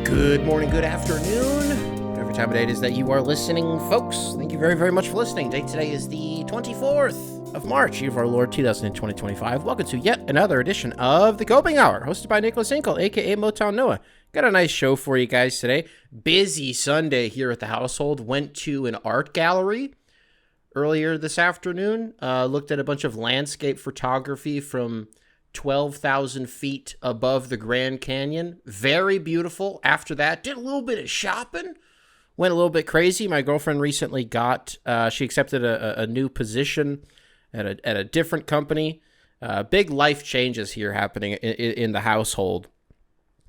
Good morning, good afternoon, whatever time of day it is that you are listening, folks. Thank you very, very much for listening. Date today is the 24th of March, year of our Lord 2025. Welcome to yet another edition of the Coping Hour, hosted by Nicholas Hinkle, aka Motown Noah. Got a nice show for you guys today. Busy Sunday here at the household. Went to an art gallery earlier this afternoon. Looked at a bunch of landscape photography from 12,000 feet above the Grand Canyon. Very beautiful. After that, did a little bit of shopping. Went a little bit crazy. My girlfriend recently she accepted a new position at a different company. Big life changes here happening in the household.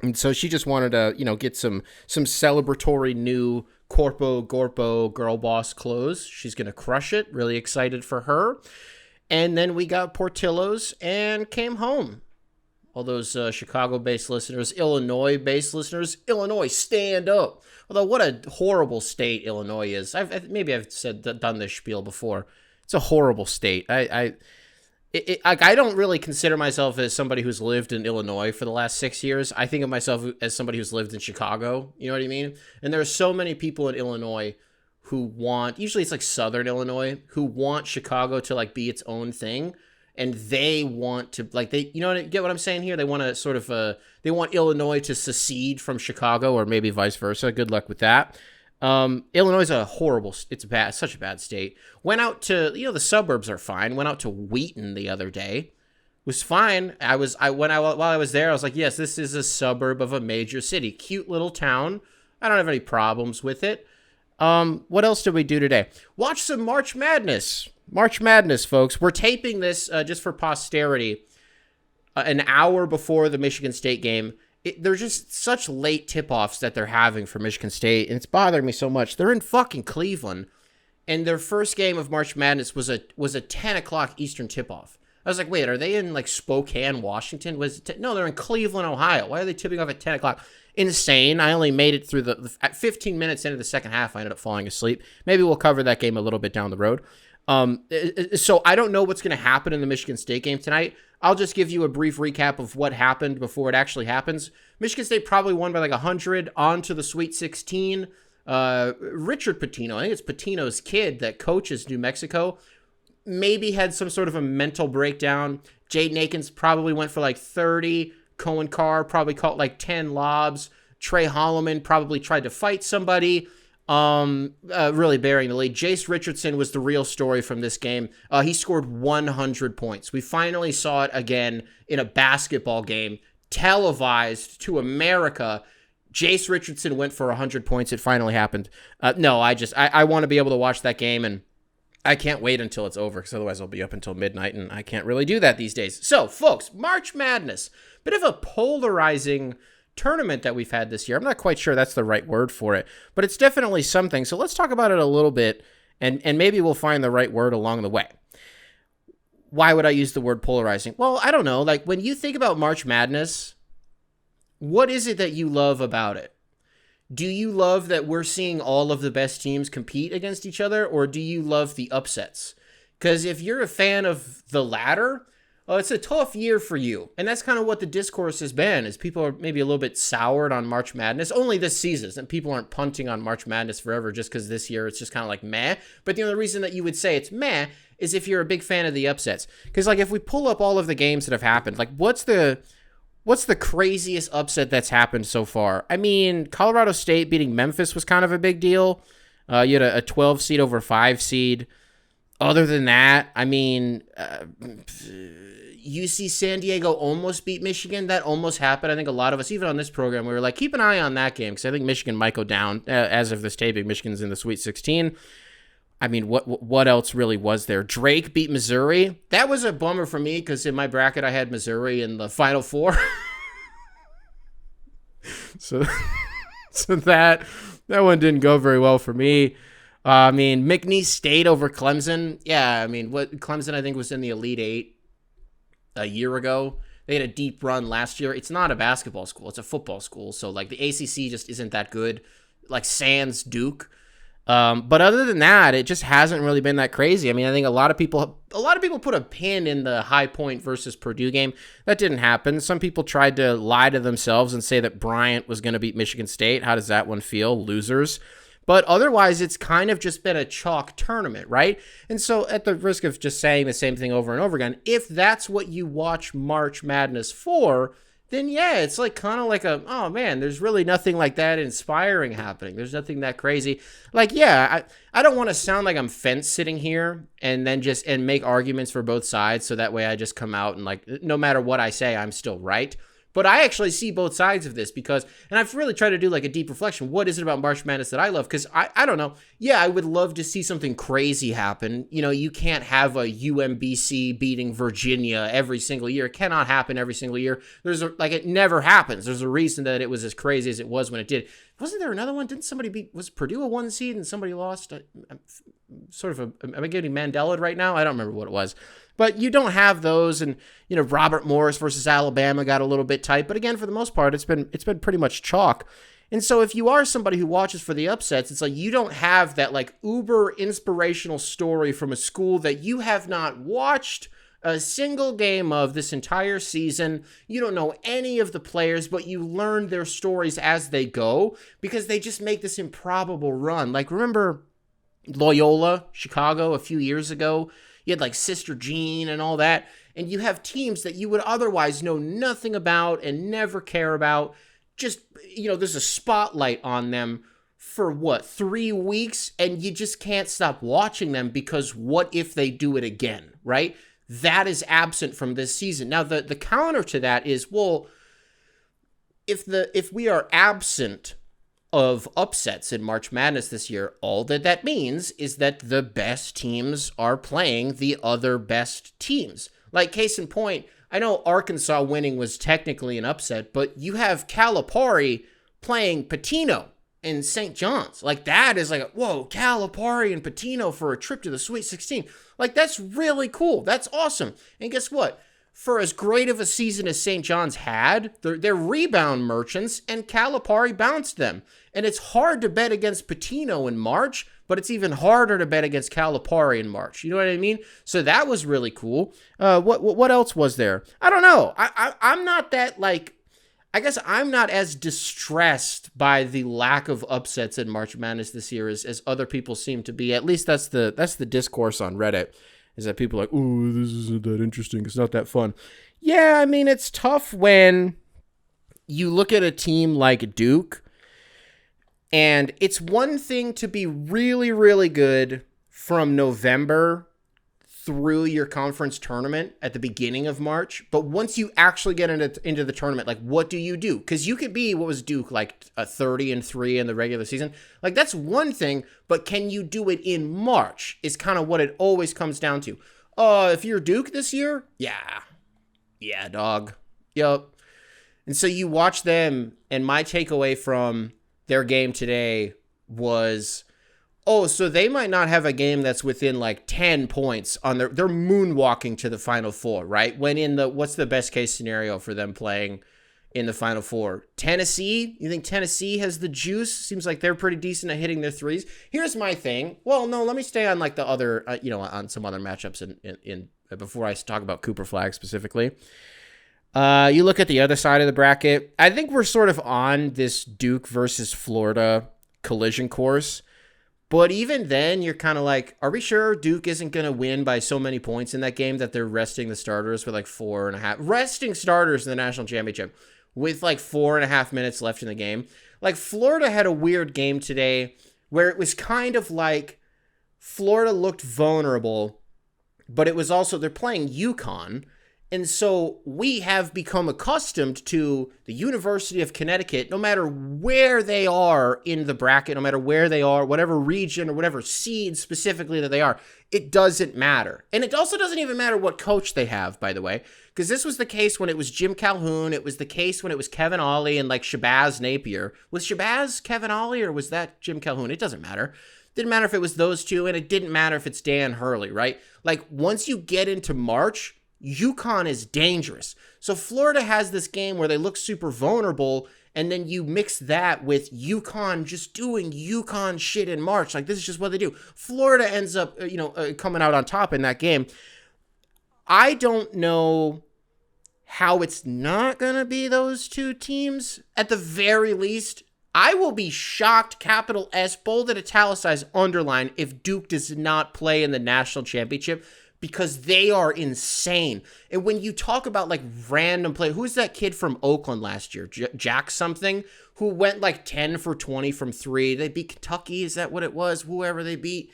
And so she just wanted to, get some celebratory new Corpo Gorpo girl boss clothes. She's going to crush it. Really excited for her. And then we got Portillo's and came home. All those Chicago-based listeners, Illinois-based listeners, Illinois, stand up. Although, what a horrible state Illinois is. Maybe I've done this spiel before. It's a horrible state. I don't really consider myself as somebody who's lived in Illinois for the last 6 years. I think of myself as somebody who's lived in Chicago. You know what I mean? And there are so many people in Illinois who usually it's like Southern Illinois, who want Chicago to like be its own thing. And they want to get what I'm saying here? They want to sort of, they want Illinois to secede from Chicago, or maybe vice versa. Good luck with that. Illinois is such a bad state. Went out to, the suburbs are fine. Went out to Wheaton the other day. Was fine. While I was there, I was like, yes, this is a suburb of a major city. Cute little town. I don't have any problems with it. What else did we do today? Watch some March Madness. March Madness, folks. We're taping this just for posterity an hour before the Michigan State game. There's just such late tip-offs that they're having for Michigan State, and it's bothering me so much. They're in fucking Cleveland, and their first game of March Madness was a 10 o'clock Eastern tip-off. I was like, wait, are they in like Spokane, Washington? No, they're in Cleveland, Ohio. Why are they tipping off at 10 o'clock? Insane. I only made it through at 15 minutes into the second half, I ended up falling asleep. Maybe we'll cover that game a little bit down the road. So I don't know what's going to happen in the Michigan State game tonight. I'll just give you a brief recap of what happened before it actually happens. Michigan State probably won by like 100, on to the Sweet 16. Richard Pitino, I think it's Pitino's kid that coaches New Mexico, maybe had some sort of a mental breakdown. Jaden Akins probably went for like 30. Cohen Carr probably caught like 10 lobs. Trey Holloman probably tried to fight somebody. Really bearing the lead. Jace Richardson was the real story from this game. He scored 100 points. We finally saw it again in a basketball game, televised to America. Jace Richardson went for 100 points. It finally happened. I want to be able to watch that game, and I can't wait until it's over, because otherwise I'll be up until midnight, and I can't really do that these days. So, folks, March Madness. Bit of a polarizing tournament that we've had this year. I'm not quite sure that's the right word for it, but it's definitely something. So let's talk about it a little bit, and maybe we'll find the right word along the way. Why would I use the word polarizing? Well, I don't know. Like, when you think about March Madness, what is it that you love about it? Do you love that we're seeing all of the best teams compete against each other, or do you love the upsets? Because if you're a fan of the latter, well, it's a tough year for you. And that's kind of what the discourse has been, is people are maybe a little bit soured on March Madness. Only this season, and people aren't punting on March Madness forever just because this year it's just kind of like meh. But the only reason that you would say it's meh is if you're a big fan of the upsets. Because like if we pull up all of the games that have happened, like what's the craziest upset that's happened so far? I mean, Colorado State beating Memphis was kind of a big deal. You had a 12 seed over 5 seed. Other than that, I mean, UC San Diego almost beat Michigan. That almost happened. I think a lot of us, even on this program, we were like, keep an eye on that game, because I think Michigan might go down. As of this taping, Michigan's in the Sweet 16. I mean, what else really was there? Drake beat Missouri. That was a bummer for me, because in my bracket, I had Missouri in the Final Four. so that one didn't go very well for me. I mean, McNeese State over Clemson. Yeah, I mean, Clemson, I think, was in the Elite Eight a year ago. They had a deep run last year. It's not a basketball school. It's a football school. So, like, the ACC just isn't that good. Like, sans Duke. But other than that, it just hasn't really been that crazy. I mean, I think a lot of people put a pin in the High Point versus Purdue game. That didn't happen. Some people tried to lie to themselves and say that Bryant was going to beat Michigan State. How does that one feel? Losers. But otherwise, it's kind of just been a chalk tournament, right? And so at the risk of just saying the same thing over and over again, if that's what you watch March Madness for, then yeah, it's like kind of like oh man, there's really nothing like that inspiring happening. There's nothing that crazy. Like, yeah, I don't want to sound like I'm fence sitting here and then and make arguments for both sides. So that way I just come out and like, no matter what I say, I'm still right. But I actually see both sides of this and I've really tried to do like a deep reflection. What is it about March Madness that I love? Because I don't know. Yeah, I would love to see something crazy happen. You know, you can't have a UMBC beating Virginia every single year. It cannot happen every single year. It never happens. There's a reason that it was as crazy as it was when it did. Wasn't there another one? Didn't somebody was Purdue a 1 seed and somebody lost? Am I getting Mandela'd right now? I don't remember what it was. But you don't have those, and you know Robert Morris versus Alabama got a little bit tight. But again, for the most part, it's been pretty much chalk. And so if you are somebody who watches for the upsets, it's like you don't have that like uber inspirational story from a school that you have not watched a single game of this entire season. You don't know any of the players, but you learn their stories as they go because they just make this improbable run. Like remember Loyola, Chicago a few years ago? You had like Sister Jean and all that. And you have teams that you would otherwise know nothing about and never care about. Just, you know, there's a spotlight on them for 3 weeks, and you just can't stop watching them because what if they do it again, right? That is absent from this season. Now, the counter to that is, well, if we are absent of upsets in March Madness this year, all that means is that the best teams are playing the other best teams. Like, case in point, I know Arkansas winning was technically an upset, but you have Calipari playing Pitino in St. John's. Like, that is like, whoa, Calipari and Pitino for a trip to the Sweet 16. Like, that's really cool. That's awesome. And guess what? For as great of a season as St. John's had, they're rebound merchants, and Calipari bounced them. And it's hard to bet against Pitino in March, but it's even harder to bet against Calipari in March. You know what I mean? So that was really cool. What else was there? I don't know. I'm not that, like, I guess I'm not as distressed by the lack of upsets in March Madness this year as other people seem to be. At least that's the discourse on Reddit. Is that people are like, oh, this isn't that interesting. It's not that fun. Yeah, I mean, it's tough when you look at a team like Duke, and it's one thing to be really, really good from November through your conference tournament at the beginning of March. But once you actually get into the tournament, like, what do you do? Because you could be, what was Duke, like a 30-3 in the regular season? Like, that's one thing, but can you do it in March is kind of what it always comes down to. If you're Duke this year, yeah, dog. Yup. And so you watch them, and my takeaway from their game today was, so they might not have a game that's within like 10 points on they're moonwalking to the Final Four, right? When what's the best case scenario for them playing in the Final Four? Tennessee? You think Tennessee has the juice? Seems like they're pretty decent at hitting their threes. Here's my thing. Well, no, let me stay on like the other, on some other matchups in before I talk about Cooper Flagg specifically. You look at the other side of the bracket. I think we're sort of on this Duke versus Florida collision course. But even then, you're kind of like, are we sure Duke isn't going to win by so many points in that game that they're resting the starters with like 4.5? Resting starters in the national championship with like 4.5 minutes left in the game. Like, Florida had a weird game today where it was kind of like Florida looked vulnerable, but it was also, they're playing UConn. And so we have become accustomed to the University of Connecticut, no matter where they are in the bracket, no matter where they are, whatever region or whatever seed specifically that they are, it doesn't matter. And it also doesn't even matter what coach they have, by the way, because this was the case when it was Jim Calhoun. It was the case when it was Kevin Ollie and like Shabazz Napier. Was Shabazz Kevin Ollie or was that Jim Calhoun? It doesn't matter. Didn't matter if it was those two, and it didn't matter if it's Dan Hurley, right? Like, once you get into March, UConn is dangerous. So Florida has this game where they look super vulnerable, And then you mix that with UConn just doing UConn shit in March. Like, this is just what they do. Florida ends up, coming out on top in that game. I don't know how it's not going to be those two teams. At the very least, I will be shocked, capital S, bolded, italicized, underline, if Duke does not play in the national championship, because they are insane. And when you talk about like random play, who's that kid from Oakland last year? Jack something, who went like 10 for 20 from three. They beat Kentucky. Is that what it was? Whoever they beat.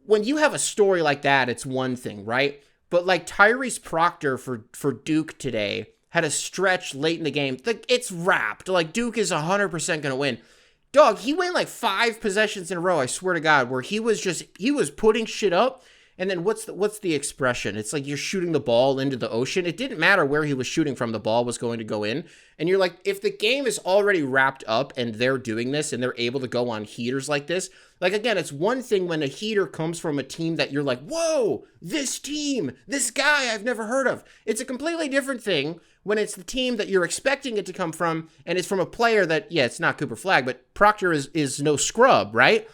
When you have a story like that, it's one thing, right? But like Tyrese Proctor for Duke today had a stretch late in the game. It's wrapped. Like, Duke is 100% going to win. Dog, he went like 5 possessions in a row, I swear to God, where he was putting shit up. And then what's the expression? It's like you're shooting the ball into the ocean. It didn't matter where he was shooting from. The ball was going to go in. And you're like, if the game is already wrapped up and they're doing this and they're able to go on heaters like this, like, again, it's one thing when a heater comes from a team that you're like, whoa, this team, this guy I've never heard of. It's a completely different thing when it's the team that you're expecting it to come from, and it's from a player that, yeah, it's not Cooper Flagg, but Proctor is no scrub, right?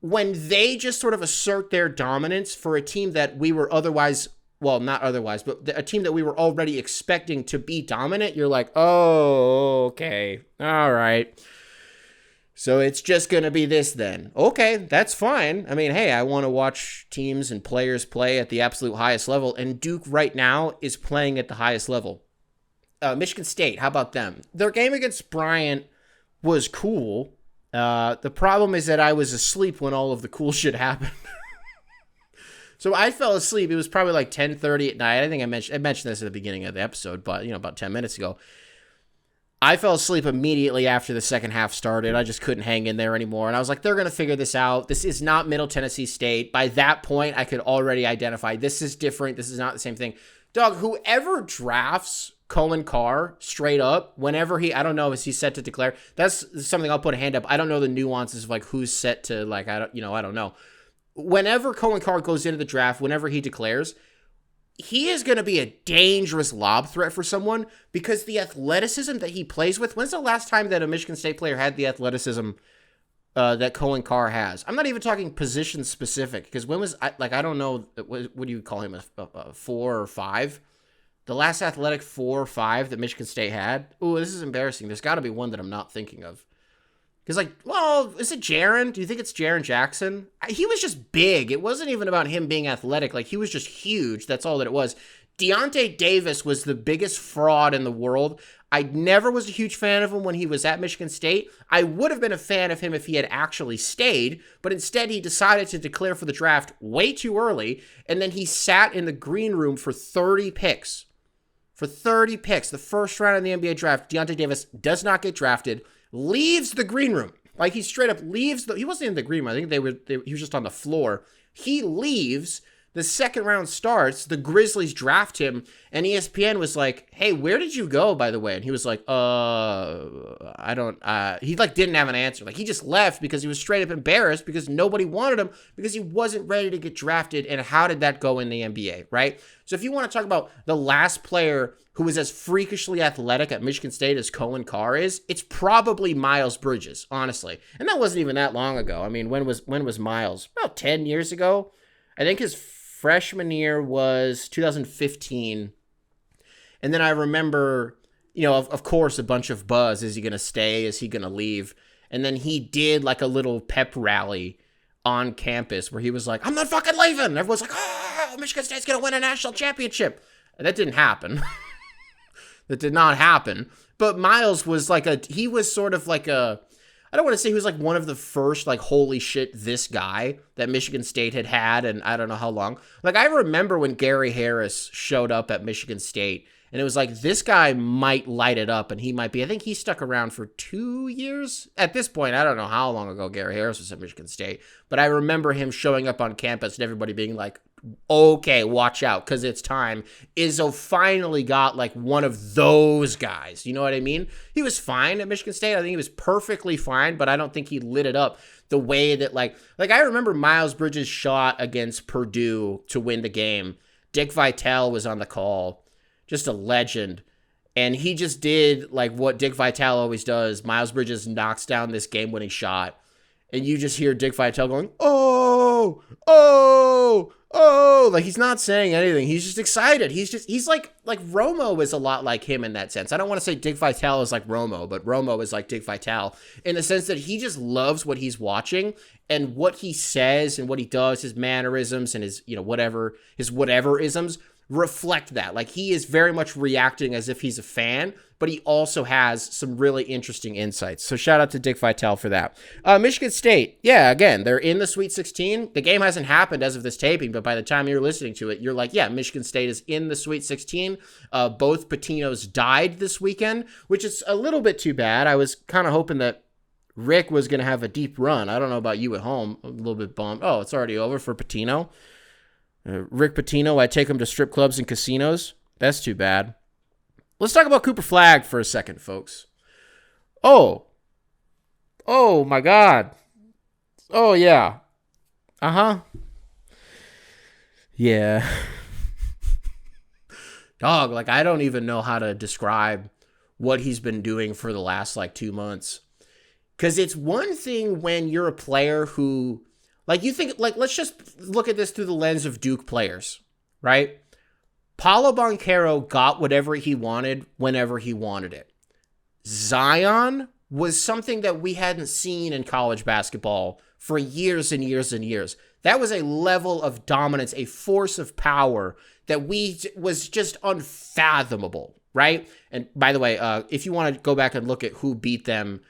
When they just sort of assert their dominance for a team that we were otherwise, well, not otherwise, but a team that we were already expecting to be dominant, you're like, oh, okay, all right. So it's just going to be this then. Okay, that's fine. I mean, hey, I want to watch teams and players play at the absolute highest level, and Duke right now is playing at the highest level. Michigan State, how about them? Their game against Bryant was cool. The problem is that I was asleep when all of the cool shit happened. So I fell asleep. It was probably like 10:30 at night. I think I mentioned this at the beginning of the episode, but about 10 minutes ago. I fell asleep immediately after the second half started. I just couldn't hang in there anymore. And I was like, they're going to figure this out. This is not Middle Tennessee State. By that point, I could already identify this is different. This is not the same thing. Dog, whoever drafts Cohen Carr straight up, whenever I don't know, is he set to declare? That's something I'll put a hand up. I don't know the nuances of like who's set to like, I don't know. Whenever Cohen Carr goes into the draft, whenever he declares, he is going to be a dangerous lob threat for someone because the athleticism that he plays with. When's the last time that a Michigan State player had the athleticism that Cohen Carr has? I'm not even talking position specific, because when was I don't know, what do you call him, a 4 or 5? The last athletic 4 or 5 that Michigan State had? Ooh, this is embarrassing. There's got to be one that I'm not thinking of. Because, like, well, is it Jaren? Do you think it's Jaren Jackson? He was just big. It wasn't even about him being athletic. Like, he was just huge. That's all that it was. Deontay Davis was the biggest fraud in the world. I never was a huge fan of him when he was at Michigan State. I would have been a fan of him if he had actually stayed, but instead he decided to declare for the draft way too early, and then he sat in the green room for 30 picks. For 30 picks, the first round of the NBA draft, Deontay Davis does not get drafted, leaves the green room. Like, he straight up leaves he wasn't in the green room. I think he was just on the floor. He leaves. The second round starts. The Grizzlies draft him, and ESPN was like, "Hey, where did you go, by the way?" And he was like, I don't." He like didn't have an answer. Like, he just left because he was straight up embarrassed because nobody wanted him because he wasn't ready to get drafted. And how did that go in the NBA, right? So if you want to talk about the last player who was as freakishly athletic at Michigan State as Cohen Carr is, it's probably Miles Bridges, honestly. And that wasn't even that long ago. I mean, when was Miles? About 10 years ago. I think his freshman year was 2015. And then I remember, of course, a bunch of buzz. Is he going to stay? Is he going to leave? And then he did like a little pep rally on campus where he was like, "I'm not fucking leaving." And everyone's like, "Oh, Michigan State's going to win a national championship." And that didn't happen. That did not happen. But Miles was he was sort of like I don't want to say he was like one of the first, like, holy shit, this guy that Michigan State had, and I don't know how long. Like, I remember when Gary Harris showed up at Michigan State, and it was like, this guy might light it up, and he might be. I think he stuck around for 2 years. At this point, I don't know how long ago Gary Harris was at Michigan State, but I remember him showing up on campus and everybody being like, okay, watch out, because it's time. Izzo finally got like one of those guys. You know what I mean? He was fine at Michigan State. I think he was perfectly fine, but I don't think he lit it up the way that like I remember Miles Bridges' shot against Purdue to win the game. Dick Vitale was on the call, just a legend. And he just did like what Dick Vitale always does. Miles Bridges knocks down this game-winning shot. And you just hear Dick Vitale going, oh, oh, oh. Like, he's not saying anything. He's just excited. He's like Romo is a lot like him in that sense. I don't want to say Dick Vitale is like Romo, but Romo is like Dick Vitale in the sense that he just loves what he's watching, and what he says and what he does, his mannerisms and his, his whatever-isms reflect that. Like, he is very much reacting as if he's a fan, but he also has some really interesting insights. So shout out to Dick Vitale for that. Michigan State, yeah, again, they're in the Sweet 16. The game hasn't happened as of this taping, but by the time you're listening to it, you're like, yeah, Michigan State is in the Sweet 16. Both Patinos died this weekend, which is a little bit too bad. I was kind of hoping that Rick was going to have a deep run. I don't know about you at home. A little bit bummed. Oh, it's already over for Patino. Rick Pitino, I take him to strip clubs and casinos. That's too bad. Let's talk about Cooper Flagg for a second, folks. Oh my God. Oh, yeah. Uh-huh. Yeah. Dog, like, I don't even know how to describe what he's been doing for the last, 2 months. Because it's one thing when you're a player who... Like, you think, let's just look at this through the lens of Duke players, right? Paolo Banchero got whatever he wanted whenever he wanted it. Zion was something that we hadn't seen in college basketball for years and years and years. That was a level of dominance, a force of power that was just unfathomable, right? And by the way, if you want to go back and look at who beat them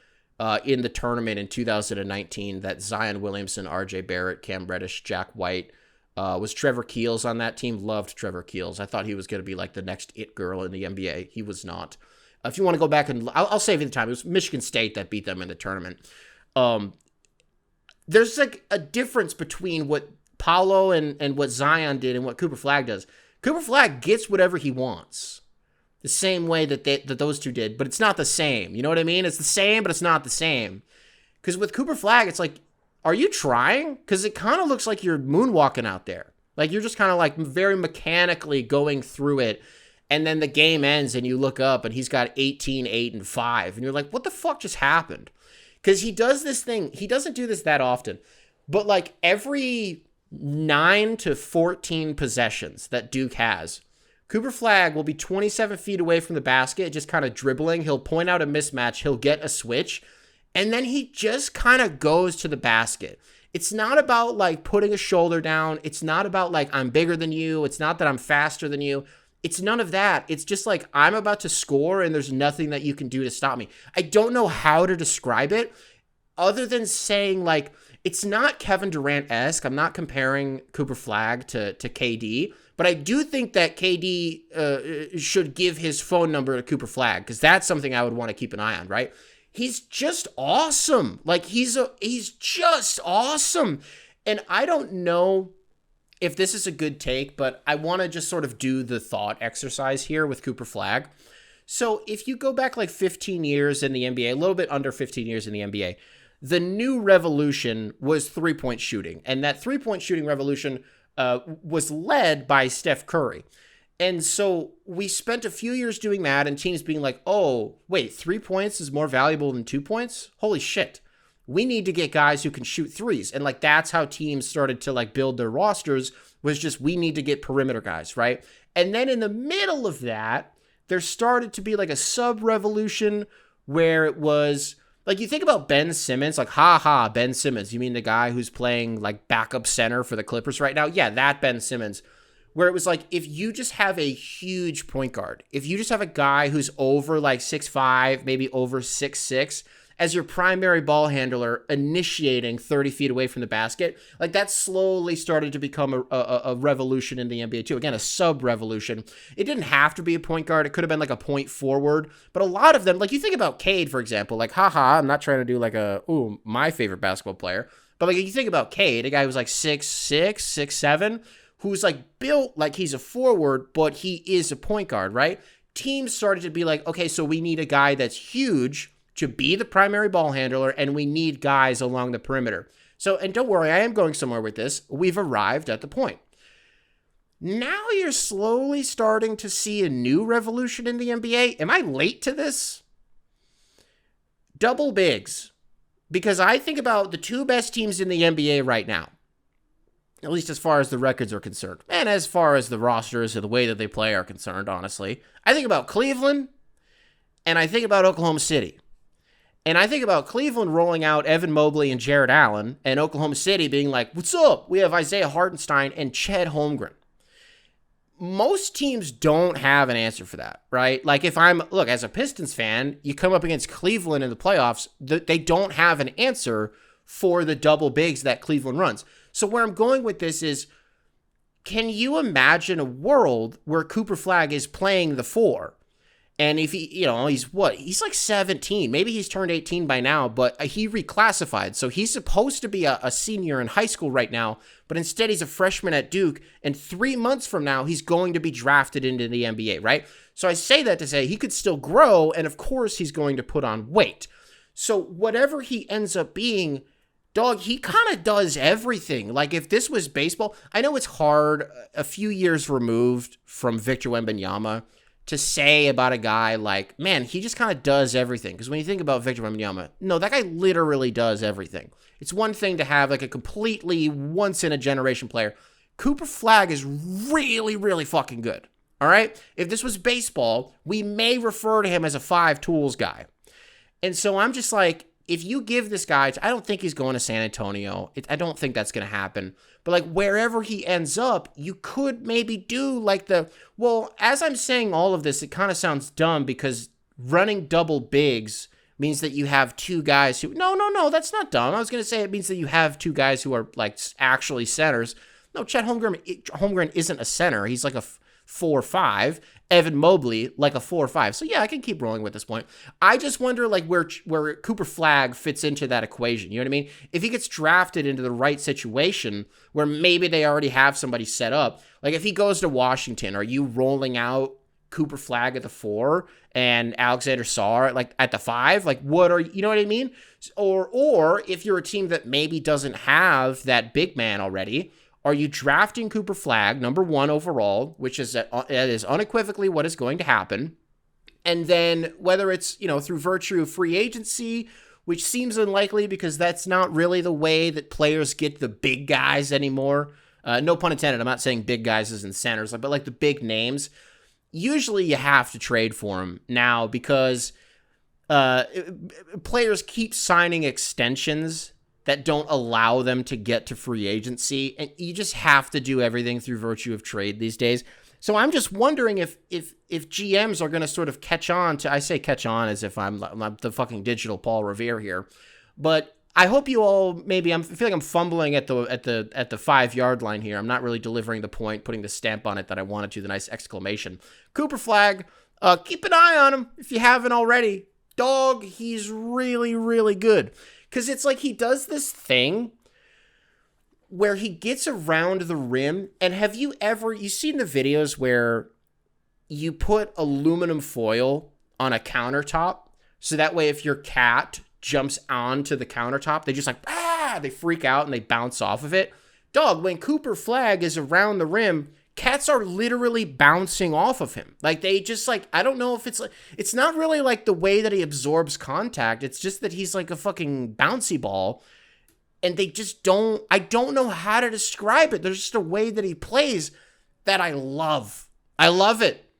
in the tournament in 2019, that Zion Williamson, RJ Barrett, Cam Reddish, Jack White, was Trevor Keels on that team. Loved Trevor Keels. I thought he was going to be like the next it girl in the NBA. He was not. If you want to go back and I'll save you the time. It was Michigan State that beat them in the tournament. There's like a difference between what Paolo and what Zion did and what Cooper Flagg does. Cooper Flagg gets whatever he wants. The same way that those two did, but it's not the same. You know what I mean? It's the same, but it's not the same. Because with Cooper Flagg, it's like, are you trying? Because it kind of looks like you're moonwalking out there. Like, you're just kind of like very mechanically going through it, and then the game ends and you look up and he's got 18, 8, and 5. And you're like, what the fuck just happened? Because he does this thing. He doesn't do this that often. But like every 9 to 14 possessions that Duke has, Cooper Flagg will be 27 feet away from the basket, just kind of dribbling. He'll point out a mismatch. He'll get a switch. And then he just kind of goes to the basket. It's not about like putting a shoulder down. It's not about like, I'm bigger than you. It's not that I'm faster than you. It's none of that. It's just like, I'm about to score and there's nothing that you can do to stop me. I don't know how to describe it other than saying like, it's not Kevin Durant-esque. I'm not comparing Cooper Flagg to KD. But I do think that KD should give his phone number to Cooper Flagg, because that's something I would want to keep an eye on, right? He's just awesome. Like, he's just awesome. And I don't know if this is a good take, but I want to just sort of do the thought exercise here with Cooper Flagg. So if you go back like 15 years in the NBA, a little bit under 15 years in the NBA, the new revolution was three-point shooting. And that three-point shooting revolution was led by Steph Curry. And so we spent a few years doing that and teams being like, oh, wait, 3 points is more valuable than 2 points? Holy shit. We need to get guys who can shoot threes. And like, that's how teams started to like build their rosters, was just, we need to get perimeter guys, right? And then in the middle of that, there started to be like a sub-revolution where it was, like, you think about Ben Simmons, like, Ben Simmons. You mean the guy who's playing, like, backup center for the Clippers right now? Yeah, that Ben Simmons. Where it was like, if you just have a huge point guard, if you just have a guy who's over, like, 6'5", maybe over 6'6", as your primary ball handler initiating 30 feet away from the basket, like, that slowly started to become a revolution in the NBA too. Again, a sub-revolution. It didn't have to be a point guard. It could have been like a point forward. But a lot of them, like, you think about Cade, for example, like, I'm not trying to do like my favorite basketball player. But like, you think about Cade, a guy who's like 6'6", 6'7", who's like built like he's a forward, but he is a point guard, right? Teams started to be like, okay, so we need a guy that's huge to be the primary ball handler, and we need guys along the perimeter. So, and don't worry, I am going somewhere with this. We've arrived at the point. Now you're slowly starting to see a new revolution in the NBA. Am I late to this? Double bigs. Because I think about the two best teams in the NBA right now, at least as far as the records are concerned, and as far as the rosters and the way that they play are concerned, honestly. I think about Cleveland, and I think about Oklahoma City. And I think about Cleveland rolling out Evan Mobley and Jared Allen, and Oklahoma City being like, what's up? We have Isaiah Hartenstein and Chet Holmgren. Most teams don't have an answer for that, right? Like as a Pistons fan, you come up against Cleveland in the playoffs, they don't have an answer for the double bigs that Cleveland runs. So where I'm going with this is, can you imagine a world where Cooper Flagg is playing the 4? And if he's like 17, maybe he's turned 18 by now, but he reclassified. So he's supposed to be a senior in high school right now, but instead he's a freshman at Duke. And 3 months from now, he's going to be drafted into the NBA, right? So I say that to say he could still grow. And of course he's going to put on weight. So whatever he ends up being, dog, he kind of does everything. Like if this was baseball, I know it's hard a few years removed from Victor Wembanyama to say about a guy like, man, he just kind of does everything. Because when you think about Victor Wembanyama, no, that guy literally does everything. It's one thing to have like a completely once-in-a-generation player. Cooper Flagg is really, really fucking good. All right? If this was baseball, we may refer to him as a 5-tools guy. And so I'm just like, if you give this guy, I don't think he's going to San Antonio. I don't think that's going to happen. But like wherever he ends up, you could maybe do like as I'm saying all of this, it kind of sounds dumb because running double bigs means that you have two guys who, no, that's not dumb. I was going to say it means that you have two guys who are like actually centers. No, Chet Holmgren isn't a center. He's like a 4-5. Evan Mobley, like a 4-5. So yeah, I can keep rolling with this point. I just wonder like where Cooper Flagg fits into that equation. You know what I mean? If he gets drafted into the right situation where maybe they already have somebody set up, like if he goes to Washington, are you rolling out Cooper Flagg at the 4 and Alexander Sarr like at the 5? Like you know what I mean? Or if you're a team that maybe doesn't have that big man already, are you drafting Cooper Flagg, number 1 overall, which is unequivocally what is going to happen, and then whether it's, through virtue of free agency, which seems unlikely because that's not really the way that players get the big guys anymore. No pun intended. I'm not saying big guys as in centers, but like the big names. Usually you have to trade for them now because players keep signing extensions that don't allow them to get to free agency, and you just have to do everything through virtue of trade these days. So I'm just wondering if GMs are going to sort of catch on to, I say catch on as if I'm the fucking digital Paul Revere here, but I hope you all maybe I feel like I'm fumbling at the 5-yard line here. I'm not really delivering the point, putting the stamp on it that I wanted to, the nice exclamation. Cooper Flagg, keep an eye on him if you haven't already. Dog, he's really, really good. Because it's like he does this thing where he gets around the rim. And have you seen the videos where you put aluminum foil on a countertop? So that way if your cat jumps onto the countertop, they just like, they freak out and they bounce off of it. Dog, when Cooper Flagg is around the rim, cats are literally bouncing off of him. Like they just like, I don't know if it's like, it's not really like the way that he absorbs contact. It's just that he's like a fucking bouncy ball and they just I don't know how to describe it. There's just a way that he plays that I love. I love it.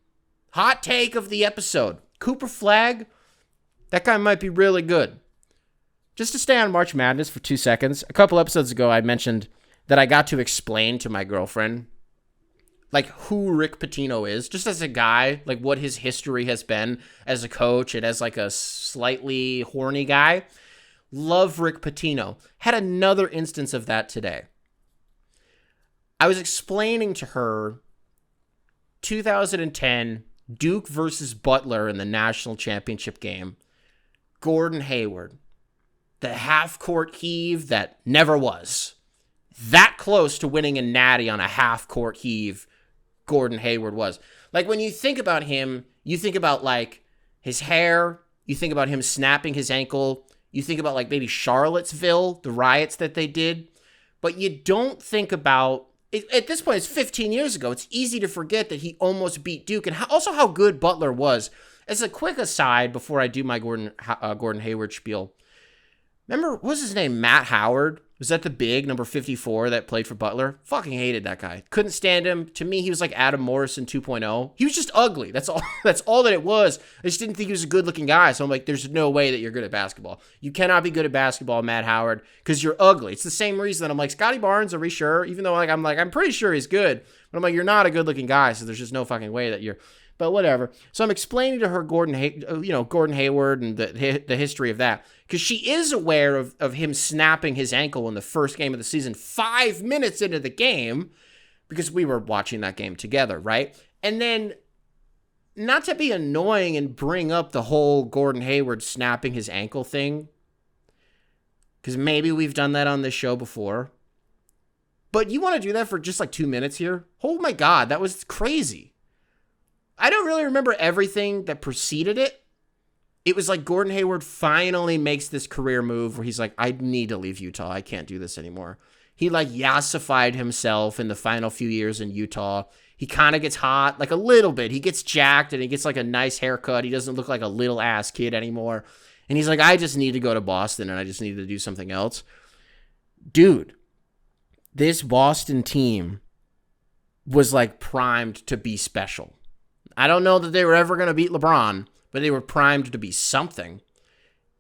Hot take of the episode. Cooper Flagg, that guy might be really good. Just to stay on March Madness for 2 seconds. A couple episodes ago, I mentioned that I got to explain to my girlfriend like who Rick Pitino is, just as a guy, like what his history has been as a coach and as like a slightly horny guy. Love Rick Pitino. Had another instance of that today. I was explaining to her 2010 Duke versus Butler in the national championship game. Gordon Hayward. The half-court heave that never was. That close to winning a natty on a half-court heave Gordon Hayward was. Like when you think about him, you think about like his hair, you think about him snapping his ankle, you think about like maybe Charlottesville, the riots that they did, but you don't think about At this point, it's 15 years ago. It's easy to forget that he almost beat Duke, and also how good Butler was. As a quick aside, before I do my Gordon Hayward spiel, remember, what was his name? Matt Howard? Was that the big number 54 that played for Butler? Fucking hated that guy. Couldn't stand him. To me, he was like Adam Morrison 2.0. He was just ugly. That's all. That's all that it was. I just didn't think he was a good-looking guy. So I'm like, there's no way that you're good at basketball. You cannot be good at basketball, Matt Howard, because you're ugly. It's the same reason that I'm like, Scotty Barnes, are we sure? Even though I'm pretty sure he's good. But I'm like, you're not a good-looking guy, so there's just no fucking way that you're. But whatever. So I'm explaining to her Gordon Hayward and the history of that, because she is aware of him snapping his ankle in the first game of the season 5 minutes into the game, because we were watching that game together, right? And then, not to be annoying and bring up the whole Gordon Hayward snapping his ankle thing, because maybe we've done that on this show before, but you want to do that for just like 2 minutes here? Oh my God, that was crazy. I don't really remember everything that preceded it. It was like Gordon Hayward finally makes this career move where he's like, I need to leave Utah. I can't do this anymore. He like yassified himself in the final few years in Utah. He kind of gets hot, like a little bit. He gets jacked and he gets like a nice haircut. He doesn't look like a little ass kid anymore. And he's like, I just need to go to Boston and I just need to do something else. Dude, this Boston team was like primed to be special. I don't know that they were ever going to beat LeBron, but they were primed to be something.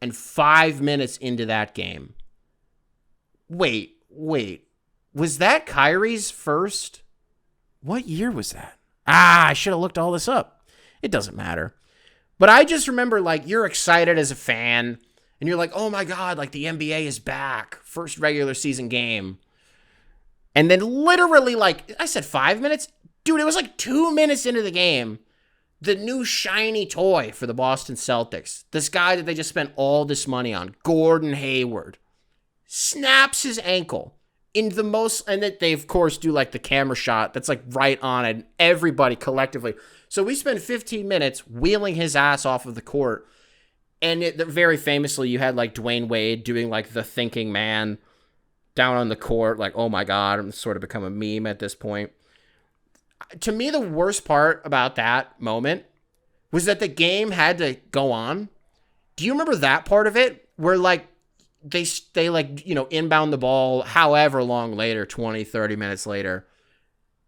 And 5 minutes into that game, wait, was that Kyrie's first? What year was that? I should have looked all this up. It doesn't matter. But I just remember, like, you're excited as a fan, and you're like, oh my God, like the NBA is back. First regular season game. And then literally, like, I said 5 minutes? Dude, it was like 2 minutes into the game. The new shiny toy for the Boston Celtics, this guy that they just spent all this money on, Gordon Hayward, snaps his ankle in the most, and that they of course do like the camera shot that's like right on it, everybody collectively. So we spent 15 minutes wheeling his ass off of the court, and very famously you had like Dwayne Wade doing like the thinking man down on the court, like, oh my God, I'm sort of become a meme at this point. To me, the worst part about that moment was that the game had to go on. Do you remember that part of it? Where, like, they like, you know, inbound the ball however long later, 20, 30 minutes later.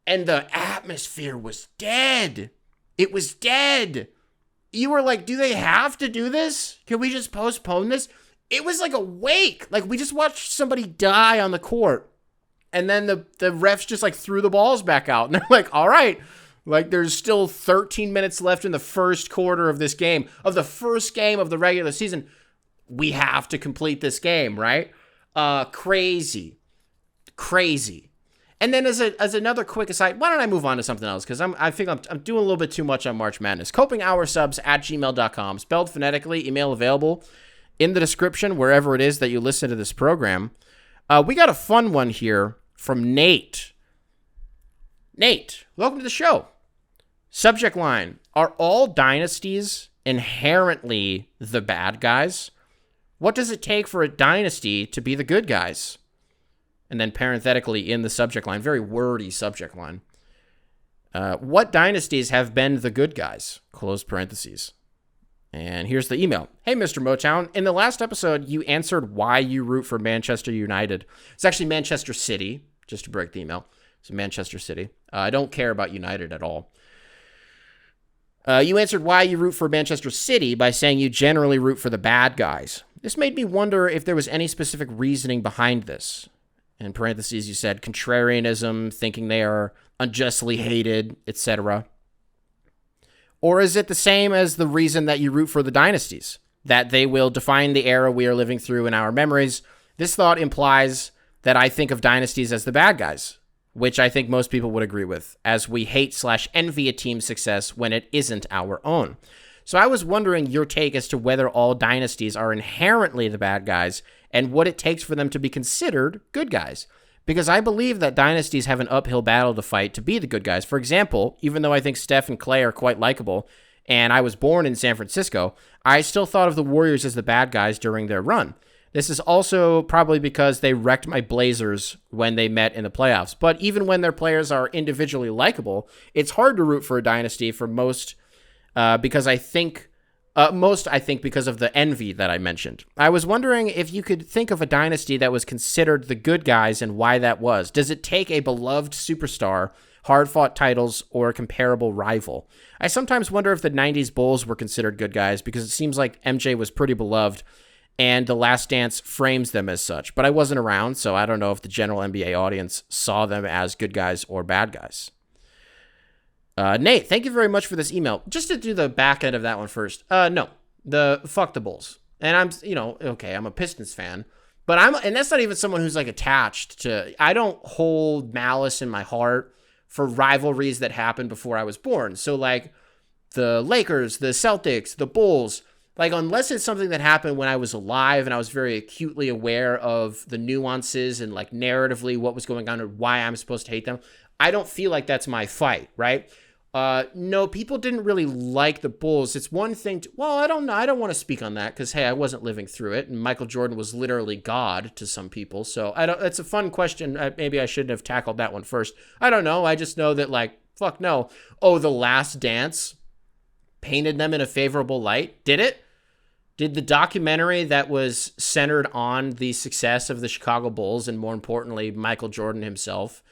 And the atmosphere was dead. It was dead. You were like, do they have to do this? Can we just postpone this? It was like a wake. Like, we just watched somebody die on the court. And then the refs just like threw the balls back out. And they're like, all right, like there's still 13 minutes left in the first quarter of this game, of the first game of the regular season. We have to complete this game, right? Crazy. And then as another quick aside, why don't I move on to something else? Because I think I'm doing a little bit too much on March Madness. copinghoursubs@gmail.com, spelled phonetically, email available in the description, wherever it is that you listen to this program. We got a fun one here from Nate. Nate, welcome to the show. Subject line, are all dynasties inherently the bad guys? What does it take for a dynasty to be the good guys? And then parenthetically in the subject line, very wordy subject line. What dynasties have been the good guys? Close parentheses. And here's the email. Hey, Mr. Motown. In the last episode, you answered why you root for Manchester United. It's actually Manchester City, just to break the email. It's Manchester City. I don't care about United at all. You answered why you root for Manchester City by saying you generally root for the bad guys. This made me wonder if there was any specific reasoning behind this. In parentheses, you said contrarianism, thinking they are unjustly hated, etc. Or is it the same as the reason that you root for the dynasties, that they will define the era we are living through in our memories? This thought implies that I think of dynasties as the bad guys, which I think most people would agree with, as we hate/envy a team's success when it isn't our own. So I was wondering your take as to whether all dynasties are inherently the bad guys and what it takes for them to be considered good guys. Because I believe that dynasties have an uphill battle to fight to be the good guys. For example, even though I think Steph and Clay are quite likable, and I was born in San Francisco, I still thought of the Warriors as the bad guys during their run. This is also probably because they wrecked my Blazers when they met in the playoffs. But even when their players are individually likable, it's hard to root for a dynasty for most because I think because of the envy that I mentioned. I was wondering if you could think of a dynasty that was considered the good guys and why that was. Does it take a beloved superstar, hard-fought titles, or a comparable rival? I sometimes wonder if the 90s Bulls were considered good guys because it seems like MJ was pretty beloved and The Last Dance frames them as such. But I wasn't around, so I don't know if the general NBA audience saw them as good guys or bad guys. Nate, thank you very much for this email. Just to do the back end of that one first. No, fuck the Bulls. And I'm a Pistons fan, but and that's not even someone who's like attached to, I don't hold malice in my heart for rivalries that happened before I was born. So like the Lakers, the Celtics, the Bulls, like unless it's something that happened when I was alive and I was very acutely aware of the nuances and like narratively what was going on and why I'm supposed to hate them, I don't feel like that's my fight, right? No, people didn't really like the Bulls. It's one thing I don't know. I don't want to speak on that because, hey, I wasn't living through it. And Michael Jordan was literally God to some people. So it's a fun question. Maybe I shouldn't have tackled that one first. I don't know. I just know that like, fuck no. Oh, The Last Dance painted them in a favorable light. Did it? Did the documentary that was centered on the success of the Chicago Bulls and more importantly, Michael Jordan himself,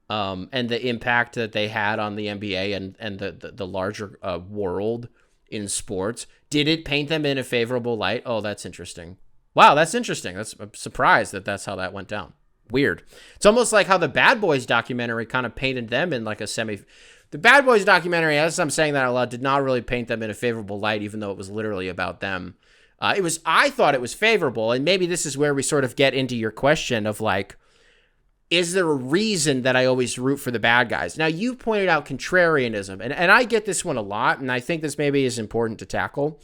and the impact that they had on the NBA and the larger world in sports, did it paint them in a favorable light? Oh, that's interesting. Wow, that's interesting. I'm surprised that that's how that went down. Weird. It's almost like how the Bad Boys documentary kind of painted them in like a The Bad Boys documentary, as I'm saying that a lot, did not really paint them in a favorable light, even though it was literally about them. I thought it was favorable, and maybe this is where we sort of get into your question of like, is there a reason that I always root for the bad guys? Now, you pointed out contrarianism, and I get this one a lot, and I think this maybe is important to tackle.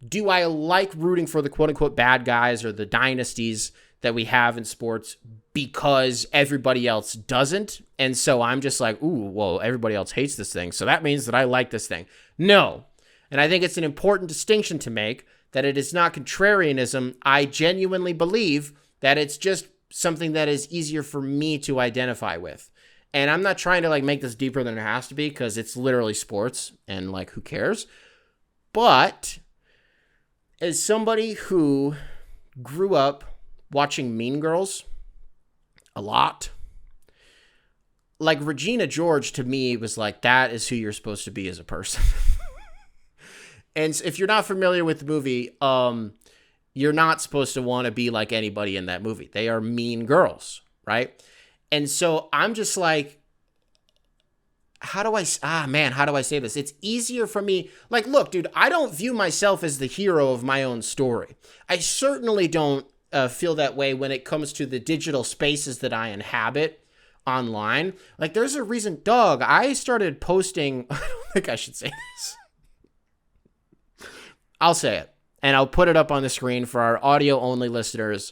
Do I like rooting for the quote-unquote bad guys or the dynasties that we have in sports because everybody else doesn't? And so I'm just like, ooh, well, everybody else hates this thing, so that means that I like this thing. No. And I think it's an important distinction to make that it is not contrarianism. I genuinely believe that it's just something that is easier for me to identify with. And I'm not trying to like make this deeper than it has to be because it's literally sports and like who cares? But as somebody who grew up watching Mean Girls a lot, like Regina George to me was like, that is who you're supposed to be as a person. And if you're not familiar with the movie, you're not supposed to want to be like anybody in that movie. They are mean girls, right? And so I'm just like, how do I say this? It's easier for me. Like, look, dude, I don't view myself as the hero of my own story. I certainly don't feel that way when it comes to the digital spaces that I inhabit online. Like, there's a reason, dog, I started posting, I don't think I should say this. I'll say it, and I'll put it up on the screen for our audio-only listeners.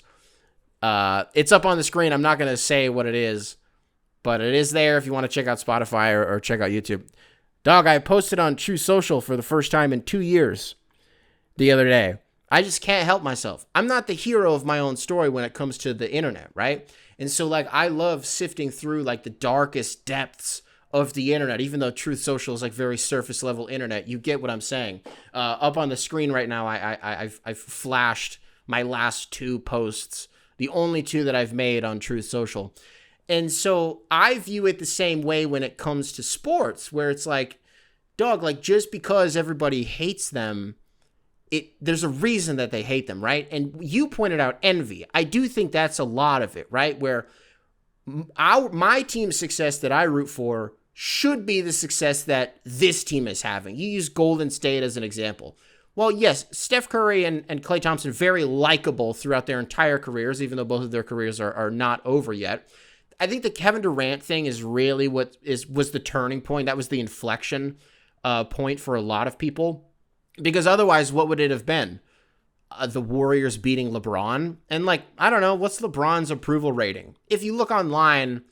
It's up on the screen. I'm not going to say what it is, but it is there if you want to check out Spotify or check out YouTube. Dog, I posted on True Social for the first time in 2 years the other day. I just can't help myself. I'm not the hero of my own story when it comes to the internet, right? And so, like, I love sifting through, like, the darkest depths of the internet, even though Truth Social is like very surface level internet. You get what I'm saying. Up on the screen right now, I've flashed my last 2 posts, the only 2 that I've made on Truth Social. And so I view it the same way when it comes to sports, where it's like, dog, like just because everybody hates them, there's a reason that they hate them, right? And you pointed out envy. I do think that's a lot of it, right? Where my team's success that I root for should be the success that this team is having. You use Golden State as an example. Well, yes, Steph Curry and Klay Thompson, very likable throughout their entire careers, even though both of their careers are not over yet. I think the Kevin Durant thing is really was the turning point. That was the inflection point for a lot of people. Because otherwise, what would it have been? The Warriors beating LeBron? And like, I don't know, what's LeBron's approval rating? If you look online,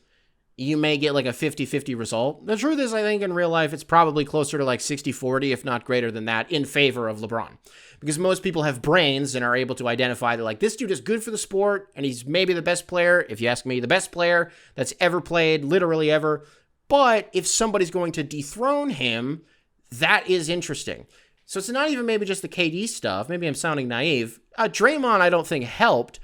you may get like a 50-50 result. The truth is, I think in real life, it's probably closer to like 60-40, if not greater than that, in favor of LeBron. Because most people have brains and are able to identify that like, this dude is good for the sport, and he's maybe the best player, if you ask me, the best player that's ever played, literally ever. But if somebody's going to dethrone him, that is interesting. So it's not even maybe just the KD stuff. Maybe I'm sounding naive. Draymond, I don't think helped,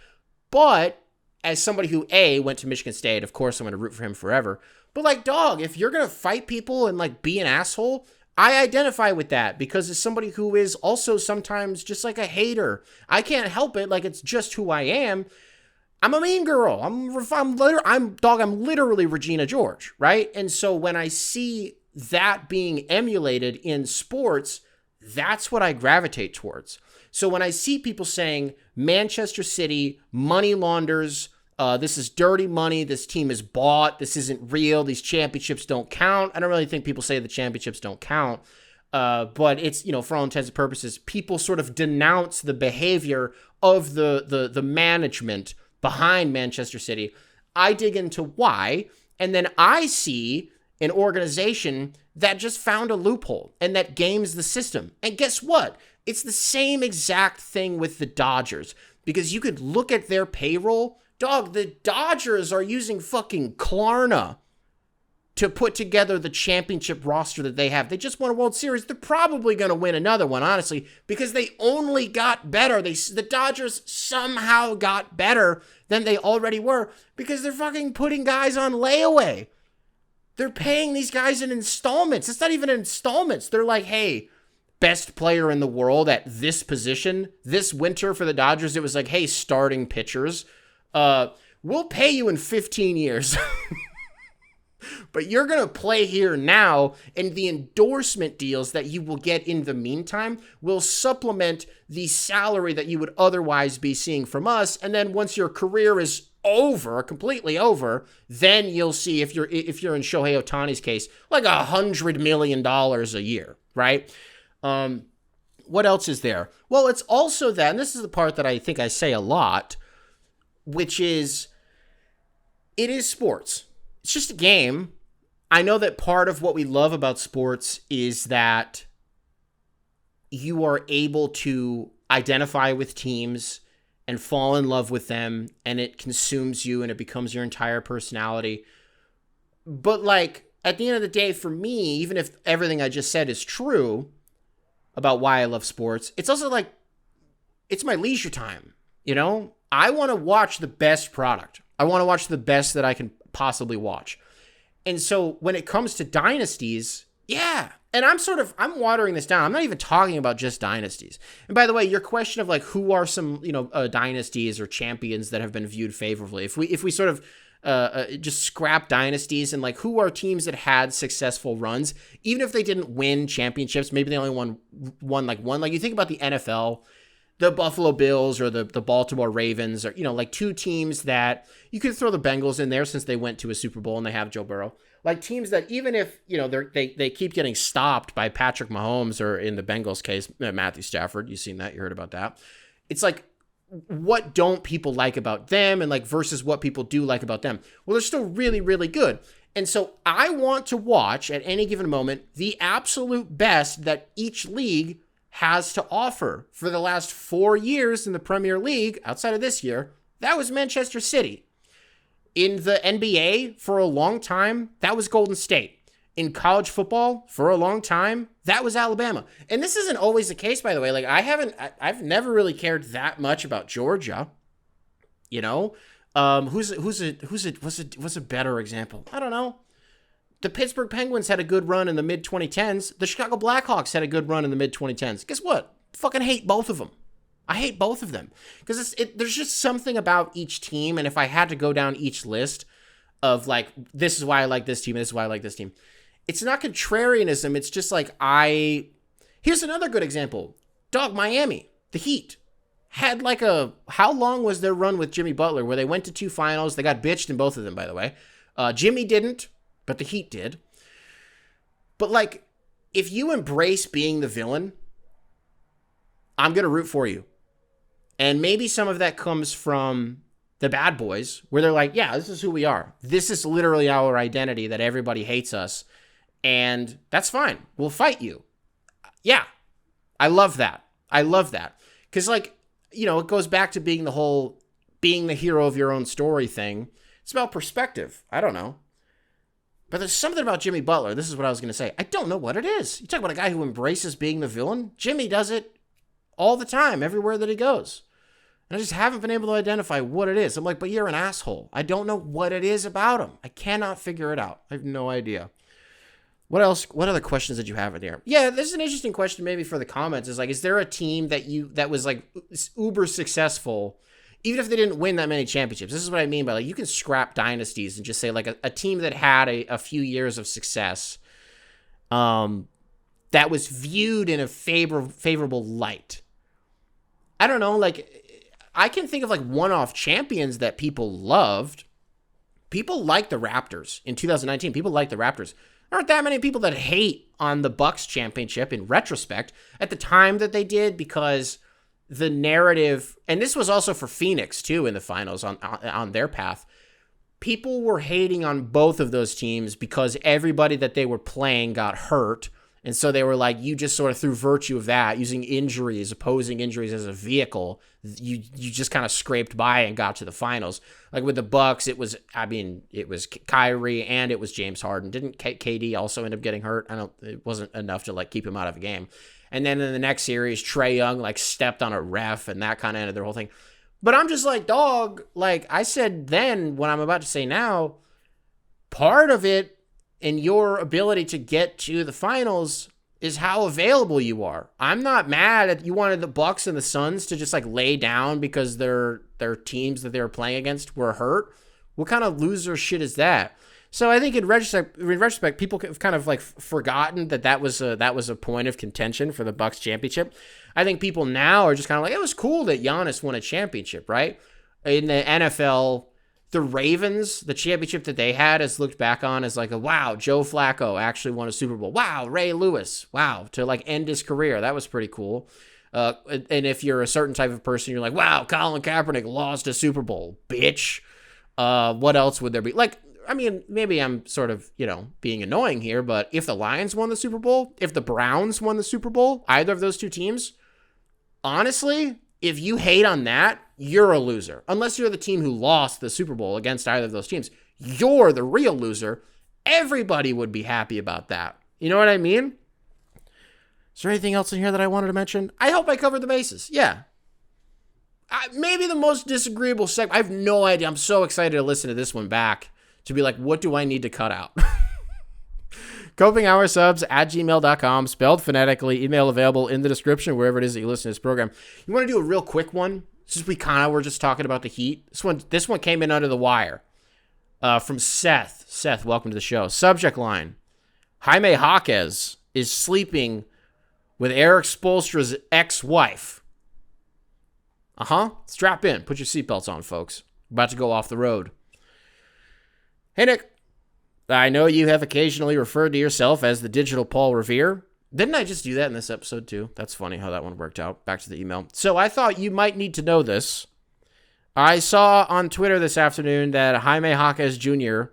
but as somebody who, A, went to Michigan State, of course I'm going to root for him forever. But like, dog, if you're going to fight people and like be an asshole, I identify with that because as somebody who is also sometimes just like a hater, I can't help it. Like, it's just who I am. I'm a mean girl. I'm literally Regina George, right? And so when I see that being emulated in sports, that's what I gravitate towards. So when I see people saying Manchester City money launders, this is dirty money, this team is bought, this isn't real, these championships don't count. I don't really think people say the championships don't count, but it's, for all intents and purposes, people sort of denounce the behavior of the management behind Manchester City. I dig into why, and then I see an organization that just found a loophole and that games the system. And guess what? It's the same exact thing with the Dodgers, because you could look at their payroll. Dog, the Dodgers are using fucking Klarna to put together the championship roster that they have. They just won a World Series. They're probably going to win another one, honestly, because they only got better. The Dodgers somehow got better than they already were because they're fucking putting guys on layaway. They're paying these guys in installments. It's not even installments. They're like, hey, best player in the world at this position. This winter for the Dodgers, it was like, hey, starting pitchers, we'll pay you in 15 years. But you're going to play here now, and the endorsement deals that you will get in the meantime will supplement the salary that you would otherwise be seeing from us. And then once your career is over, completely over, then you'll see, if you're in Shohei Ohtani's case, like $100 million a year, right? What else is there? Well, it's also that, and this is the part that I think I say a lot, which is, it is sports. It's just a game. I know that part of what we love about sports is that you are able to identify with teams and fall in love with them, and it consumes you and it becomes your entire personality. But like, at the end of the day, for me, even if everything I just said is true about why I love sports, it's also like, it's my leisure time, I want to watch the best product. I want to watch the best that I can possibly watch. And so when it comes to Dynasties, yeah. And I'm watering this down. I'm not even talking about just Dynasties. And by the way, your question of like, who are some, Dynasties or champions that have been viewed favorably? If we sort of just scrap Dynasties and like, who are teams that had successful runs, even if they didn't win championships, maybe they only won one. Like you think about the NFL, the Buffalo Bills or the Baltimore Ravens, or, like two teams that you could throw the Bengals in there since they went to a Super Bowl and they have Joe Burrow. Like teams that even if, they keep getting stopped by Patrick Mahomes, or in the Bengals case, Matthew Stafford, you've seen that, you heard about that. It's like, what don't people like about them, and like versus what people do like about them? Well, they're still really, really good. And so I want to watch at any given moment the absolute best that each league has to offer. For the last 4 years in the Premier League, outside of this year, that was Manchester City. In the NBA, for a long time, that was Golden State. In college football, for a long time, that was Alabama. And this isn't always the case, by the way. Like, I've never really cared that much about Georgia. What's a better example? I don't know. The Pittsburgh Penguins had a good run in the mid-2010s. The Chicago Blackhawks had a good run in the mid-2010s. Guess what? Fucking hate both of them. I hate both of them. Because there's just something about each team, and if I had to go down each list of, like, this is why I like this team, this is why I like this team, it's not contrarianism, it's just like Here's another good example. Dog, Miami, the Heat, had like how long was their run with Jimmy Butler, where they went to 2 finals? They got bitched in both of them, by the way. Jimmy didn't, but the Heat did. But like, if you embrace being the villain, I'm going to root for you. And maybe some of that comes from the bad boys, where they're like, yeah, this is who we are. This is literally our identity, that everybody hates us. And that's fine. We'll fight you. Yeah. I love that. Because, like, you know, it goes back to being the hero of your own story thing. It's about perspective. I don't know. But there's something about Jimmy Butler. This is what I was going to say. I don't know what it is. You talk about a guy who embraces being the villain. Jimmy does it all the time, everywhere that he goes. And I just haven't been able to identify what it is. I'm like, but you're an asshole. I don't know what it is about him. I cannot figure it out. I have no idea. What else? What other questions did you have in here? Yeah, this is an interesting question maybe for the comments. Is like, is there a team that was like uber successful, even if they didn't win that many championships? This is what I mean by, like, you can scrap dynasties and just say, like, a team that had a few years of success that was viewed in a favorable light. I don't know, like, I can think of, like, one-off champions that people loved. People liked the Raptors in 2019. People liked the Raptors. There aren't that many people that hate on the Bucks championship in retrospect at the time that they did, because the narrative, and this was also for Phoenix too in the finals on their path, people were hating on both of those teams because everybody that they were playing got hurt. And so they were like, you just sort of, through virtue of that, using opposing injuries as a vehicle, you just kind of scraped by and got to the finals. Like with the Bucks, it was Kyrie and it was James Harden. Didn't KD also end up getting hurt? It wasn't enough to, like, keep him out of a game. And then in the next series, Trae Young, like, stepped on a ref, and that kind of ended their whole thing. But I'm just like, dog, like I said then, what I'm about to say now, part of it in your ability to get to the finals is how available you are. I'm not mad at you wanted the Bucks and the Suns to just, like, lay down because their teams that they were playing against were hurt. What kind of loser shit is that? So I think in retrospect, people have kind of, like, forgotten that was a point of contention for the Bucks championship. I think people now are just kind of like, it was cool that Giannis won a championship, right? In the NFL, the Ravens, the championship that they had is looked back on as like wow, Joe Flacco actually won a Super Bowl. Wow, Ray Lewis. Wow, to, like, end his career. That was pretty cool. And if you're a certain type of person, you're like, wow, Colin Kaepernick lost a Super Bowl, bitch. What else would there be? Like, I mean, maybe I'm sort of, you know, being annoying here, but if the Lions won the Super Bowl, if the Browns won the Super Bowl, either of those two teams, honestly, if you hate on that, you're a loser. Unless you're the team who lost the Super Bowl against either of those teams, you're the real loser. Everybody would be happy about that. You know what I mean? Is there anything else in here that I wanted to mention? I hope I covered the bases. Yeah. Maybe the most disagreeable segment. I have no idea. I'm so excited to listen to this one back to be like, what do I need to cut out? copinghoursubs@gmail.com, spelled phonetically, email available in the description, wherever it is that you listen to this program. You want to do a real quick one? Since we kind of were just talking about the Heat. This one came in under the wire. From Seth. Seth, welcome to the show. Subject line: Jaime Jaquez is sleeping with Eric Spoelstra's ex-wife. Strap in. Put your seatbelts on, folks. About to go off the road. Hey, Nick. I know you have occasionally referred to yourself as the digital Paul Revere. Didn't I just do that in this episode, too? That's funny how that one worked out. Back to the email. So I thought you might need to know this. I saw on Twitter this afternoon that Jaime Jaquez Jr.,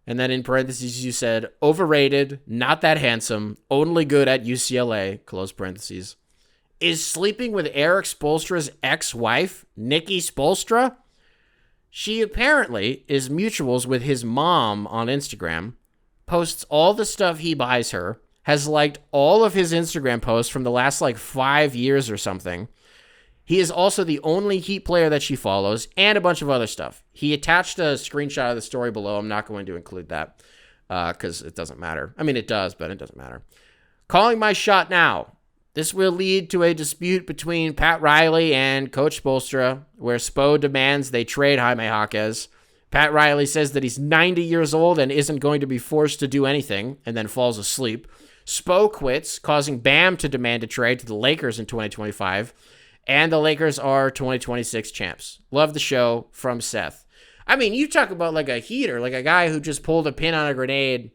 and then in parentheses you said, overrated, not that handsome, only good at UCLA, close parentheses, is sleeping with Eric Spoelstra's ex-wife, Nikki Spoelstra. She apparently is mutuals with his mom on Instagram, posts all the stuff he buys her, has liked all of his Instagram posts from the last, 5 years or something. He is also the only Heat player that she follows, and a bunch of other stuff. He attached a screenshot of the story below. I'm not going to include that because it doesn't matter. I mean, it does, but it doesn't matter. Calling my shot now. This will lead to a dispute between Pat Riley and Coach Spoelstra, where Spo demands they trade Jaime Jaquez. Pat Riley says that he's 90 years old and isn't going to be forced to do anything, and then falls asleep. Spo quits, causing Bam to demand a trade to the Lakers in 2025, and the Lakers are 2026 champs. Love the show, from Seth. I mean, you talk about like a heater, like a guy who just pulled a pin on a grenade,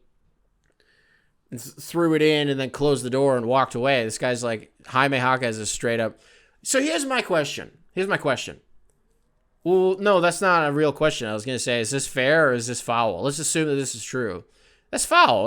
and threw it in, and then closed the door and walked away. This guy's like, Jaime Jaquez is straight up. So here's my question. Well, no, that's not a real question. I was going to say, is this fair or is this foul? Let's assume that this is true. That's foul.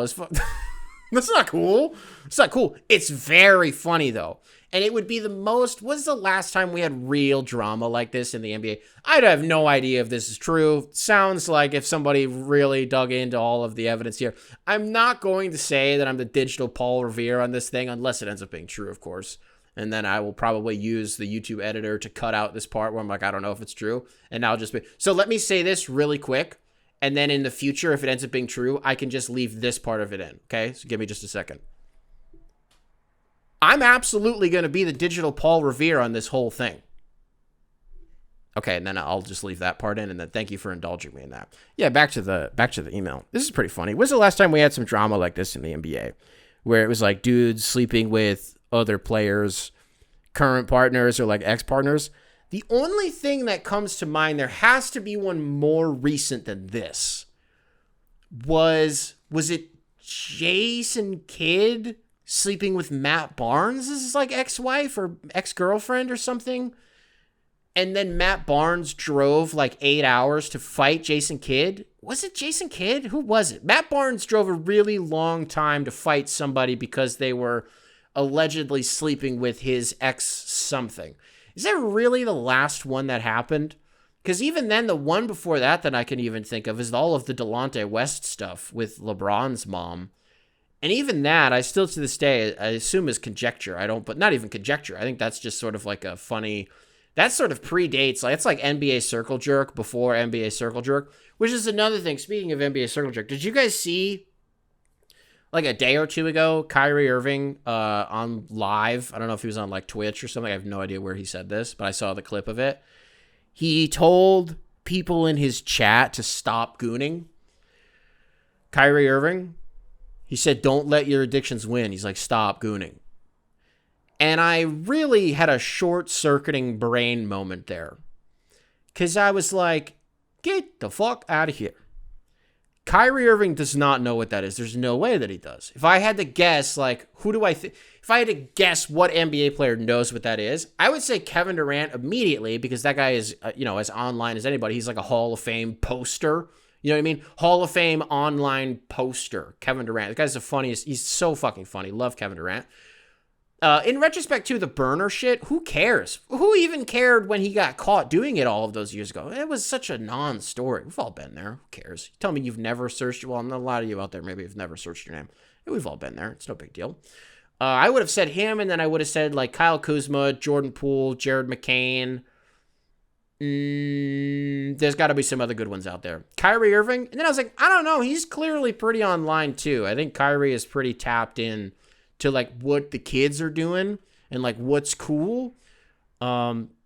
That's not cool. It's not cool. It's very funny, though. And it would be the most... When's the last time we had real drama like this in the NBA? I'd have no idea if this is true. Sounds like if somebody really dug into all of the evidence here. I'm not going to say that I'm the digital Paul Revere on this thing, unless it ends up being true, of course. And then I will probably use the YouTube editor to cut out this part where I'm like, I don't know if it's true. And I'll just be... So let me say this really quick. And then in the future, if it ends up being true, I can just leave this part of it in. Okay? So give me just a second. I'm absolutely going to be the digital Paul Revere on this whole thing. Okay, and then I'll just leave that part in, and then thank you for indulging me in that. Yeah, back to the email. This is pretty funny. When's the last time we had some drama like this in the NBA? Where it was like dudes sleeping with other players, current partners, or like ex-partners? The only thing that comes to mind, there has to be one more recent than this. Was it Jason Kidd sleeping with Matt Barnes' is like ex-wife or ex-girlfriend or something? And then Matt Barnes drove like 8 hours to fight Jason Kidd. Was it Jason Kidd? Who was it? Matt Barnes drove a really long time to fight somebody because they were allegedly sleeping with his ex-something. Is that really the last one that happened? Because even then, the one before that I can even think of is all of the Delonte West stuff with LeBron's mom. And even that, I still to this day, I assume is conjecture. But not even conjecture. I think that's just sort of like a funny, that sort of predates, like it's like NBA Circle Jerk before NBA Circle Jerk, which is another thing. Speaking of NBA Circle Jerk, did you guys see like a day or two ago, Kyrie Irving on live? I don't know if he was on like Twitch or something. I have no idea where he said this, but I saw the clip of it. He told people in his chat to stop gooning. Kyrie Irving. He said, don't let your addictions win. He's like, stop gooning. And I really had a short-circuiting brain moment there. Because I was like, get the fuck out of here. Kyrie Irving does not know what that is. There's no way that he does. If I had to guess, like, who do I think? If I had to guess what NBA player knows what that is, I would say Kevin Durant immediately, because that guy is, as online as anybody. He's like a Hall of Fame poster. You know what I mean? Hall of Fame online poster. Kevin Durant. The guy's the funniest. He's so fucking funny. Love Kevin Durant. In retrospect to the burner shit, who cares? Who even cared when he got caught doing it all of those years ago? It was such a non-story. We've all been there. Who cares? You tell me you've never searched. Well, a lot of you out there maybe have never searched your name. We've all been there. It's no big deal. I would have said him, and then I would have said like Kyle Kuzma, Jordan Poole, Jared McCain. There's got to be some other good ones out there. Kyrie Irving. And then I was like, I don't know. He's clearly pretty online too. I think Kyrie is pretty tapped in to like what the kids are doing and like what's cool.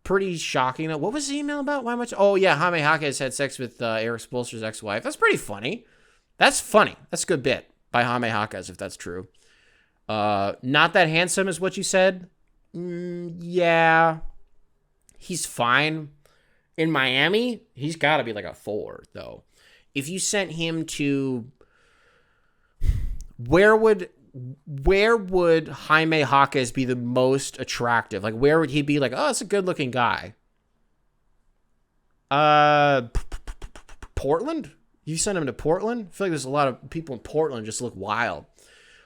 Pretty shocking though. What was the email about? Why much? Oh yeah, Jaime Jaquez had sex with Eric Spoelstra's ex-wife. That's pretty funny. That's funny. That's a good bit by Jaime Jaquez if that's true. Not that handsome is what you said. Yeah, he's fine. In Miami, he's got to be like a 4 though. If you sent him to where would Jaime Jaquez be the most attractive? Like, where would he be like, oh, it's a good-looking guy? Portland? You send him to Portland? I feel like there's a lot of people in Portland just look wild.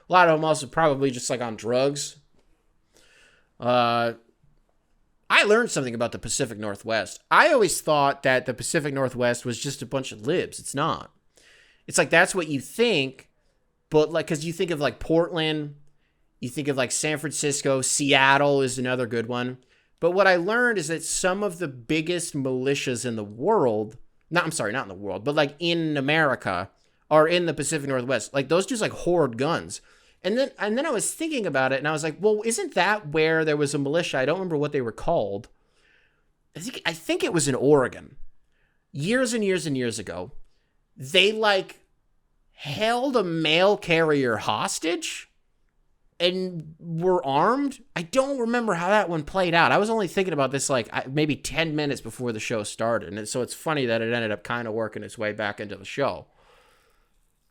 A lot of them also probably just like on drugs. I learned something about the Pacific Northwest. I always thought that the Pacific Northwest was just a bunch of libs. It's not. It's like that's what you think. But like, because you think of like Portland, you think of like San Francisco, Seattle is another good one. But what I learned is that some of the biggest militias in the world, not in the world, but like in America, are in the Pacific Northwest. Like those dudes like hoard guns. And then I was thinking about it and I was like, well, isn't that where there was a militia? I don't remember what they were called. I think it was in Oregon. Years and years and years ago. They like held a mail carrier hostage and were armed. I don't remember how that one played out. I was only thinking about this like maybe 10 minutes before the show started. And so it's funny that it ended up kind of working its way back into the show.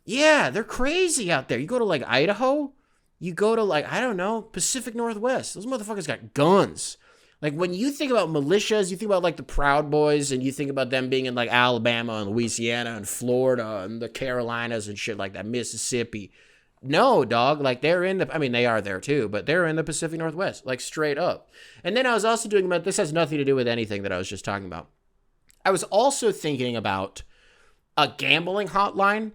Yeah, they're crazy out there. You go to like Idaho, you go to like, I don't know, Pacific Northwest. Those motherfuckers got guns. Like when you think about militias, you think about like the Proud Boys, and you think about them being in like Alabama and Louisiana and Florida and the Carolinas and shit like that, Mississippi. No, dog, like they are there too, but they're in the Pacific Northwest, like straight up. And then I was also doing about, this has nothing to do with anything that I was just talking about. I was also thinking about a gambling hotline.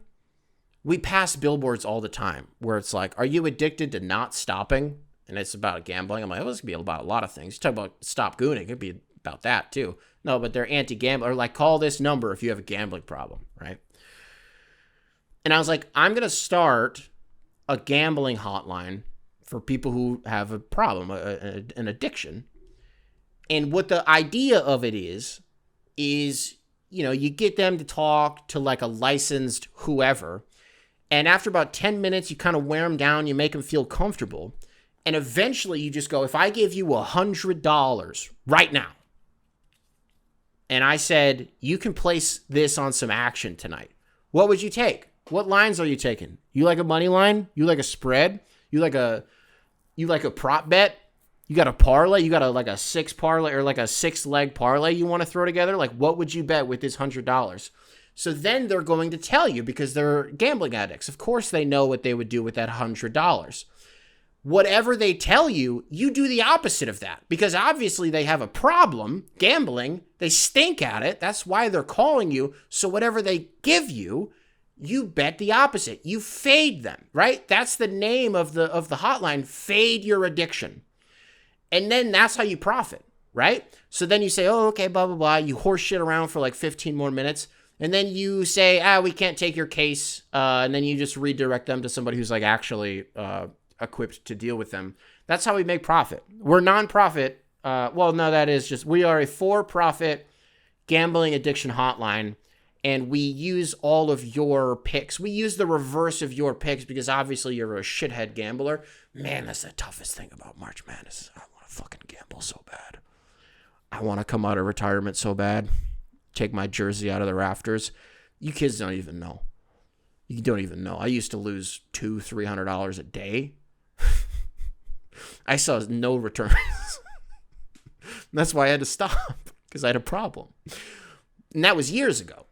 We pass billboards all the time where it's like, are you addicted to not stopping? And it's about gambling. I'm like, oh, this could be about a lot of things. You talk about stop gooning, it could be about that too. No, but they're anti-gambler. Like, call this number if you have a gambling problem, right? And I was like, I'm going to start a gambling hotline for people who have a problem, an addiction. And what the idea of it is, you know, you get them to talk to like a licensed whoever. And after about 10 minutes, you kind of wear them down, you make them feel comfortable. And eventually you just go, if I give you $100 right now, and I said, you can place this on some action tonight, what would you take? What lines are you taking? You like a money line? You like a spread? You like a prop bet? You got a parlay? You got a 6 parlay or like a 6-leg parlay you want to throw together? Like, what would you bet with this $100? So then they're going to tell you, because they're gambling addicts. Of course they know what they would do with that $100. Whatever they tell you, you do the opposite of that, because obviously they have a problem gambling. They stink at it. That's why they're calling you. So whatever they give you, you bet the opposite. You fade them, right? That's the name of the hotline. Fade your addiction. And then that's how you profit, right? So then you say, oh, okay, blah, blah, blah. You horse shit around for like 15 more minutes. And then you say, we can't take your case. And then you just redirect them to somebody who's like actually equipped to deal with them. That's how we make profit. We're nonprofit. We are a for-profit gambling addiction hotline. And we use all of your picks. We use the reverse of your picks because obviously you're a shithead gambler. Man, that's the toughest thing about March Madness. I want to fucking gamble so bad. I want to come out of retirement so bad. Take my jersey out of the rafters. You kids don't even know. You don't even know. I used to lose $200-$300 a day. I saw no returns. That's why I had to stop, because I had a problem. And that was years ago.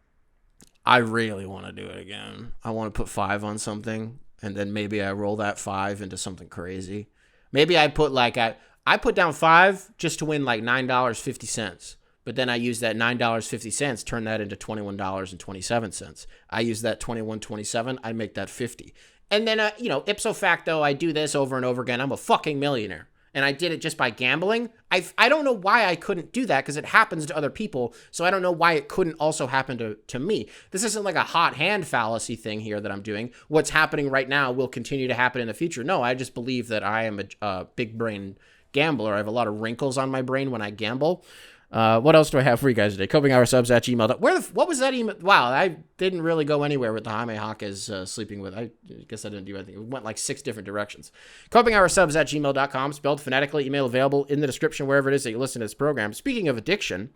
I really want to do it again. I want to put 5 on something, and then maybe I roll that 5 into something crazy. Maybe I put I put down 5 just to win like $9.50. But then I use that $9.50, turn that into $21.27. I use that $21.27, I make that $50. And then, ipso facto, I do this over and over again. I'm a fucking millionaire. And I did it just by gambling. I don't know why I couldn't do that, because it happens to other people. So I don't know why it couldn't also happen to me. This isn't like a hot hand fallacy thing here that I'm doing. What's happening right now will continue to happen in the future. No, I just believe that I am a big brain gambler. I have a lot of wrinkles on my brain when I gamble. What else do I have for you guys today? copinghoursubs@gmail.com. What was that email? Wow, I didn't really go anywhere with the Jaime Jaquez sleeping with. I guess I didn't do anything. It went like 6 different directions. copinghoursubs@gmail.com, spelled phonetically. Email available in the description wherever it is that you listen to this program. Speaking of addiction,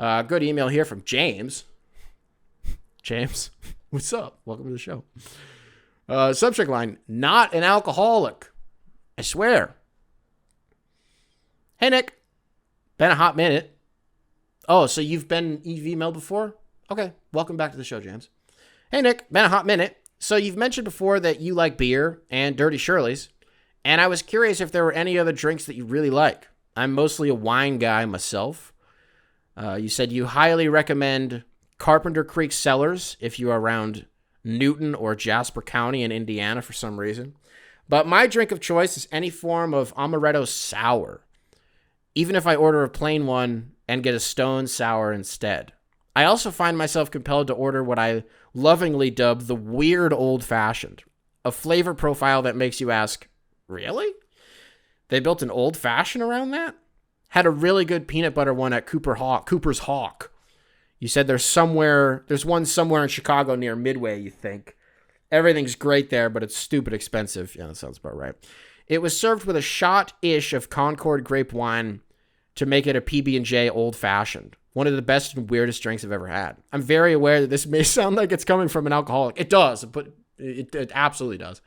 good email here from James. James, what's up? Welcome to the show. Subject line, not an alcoholic. I swear. Hey, Nick. Been a hot minute. Oh, so you've emailed before? Okay, welcome back to the show, James. Hey, Nick, been a hot minute. So you've mentioned before that you like beer and Dirty Shirley's, and I was curious if there were any other drinks that you really like. I'm mostly a wine guy myself. You said you highly recommend Carpenter Creek Cellars if you are around Newton or Jasper County in Indiana for some reason. But my drink of choice is any form of amaretto sour, even if I order a plain one and get a stone sour instead. I also find myself compelled to order what I lovingly dub the weird old-fashioned, a flavor profile that makes you ask, really? They built an old-fashioned around that? Had a really good peanut butter one at Cooper's Hawk. You said there's one somewhere in Chicago near Midway, you think. Everything's great there, but it's stupid expensive. Yeah, that sounds about right. It was served with a shot-ish of Concord grape wine to make it a PB&J old-fashioned. One of the best and weirdest drinks I've ever had. I'm very aware that this may sound like it's coming from an alcoholic. It does, but it absolutely does.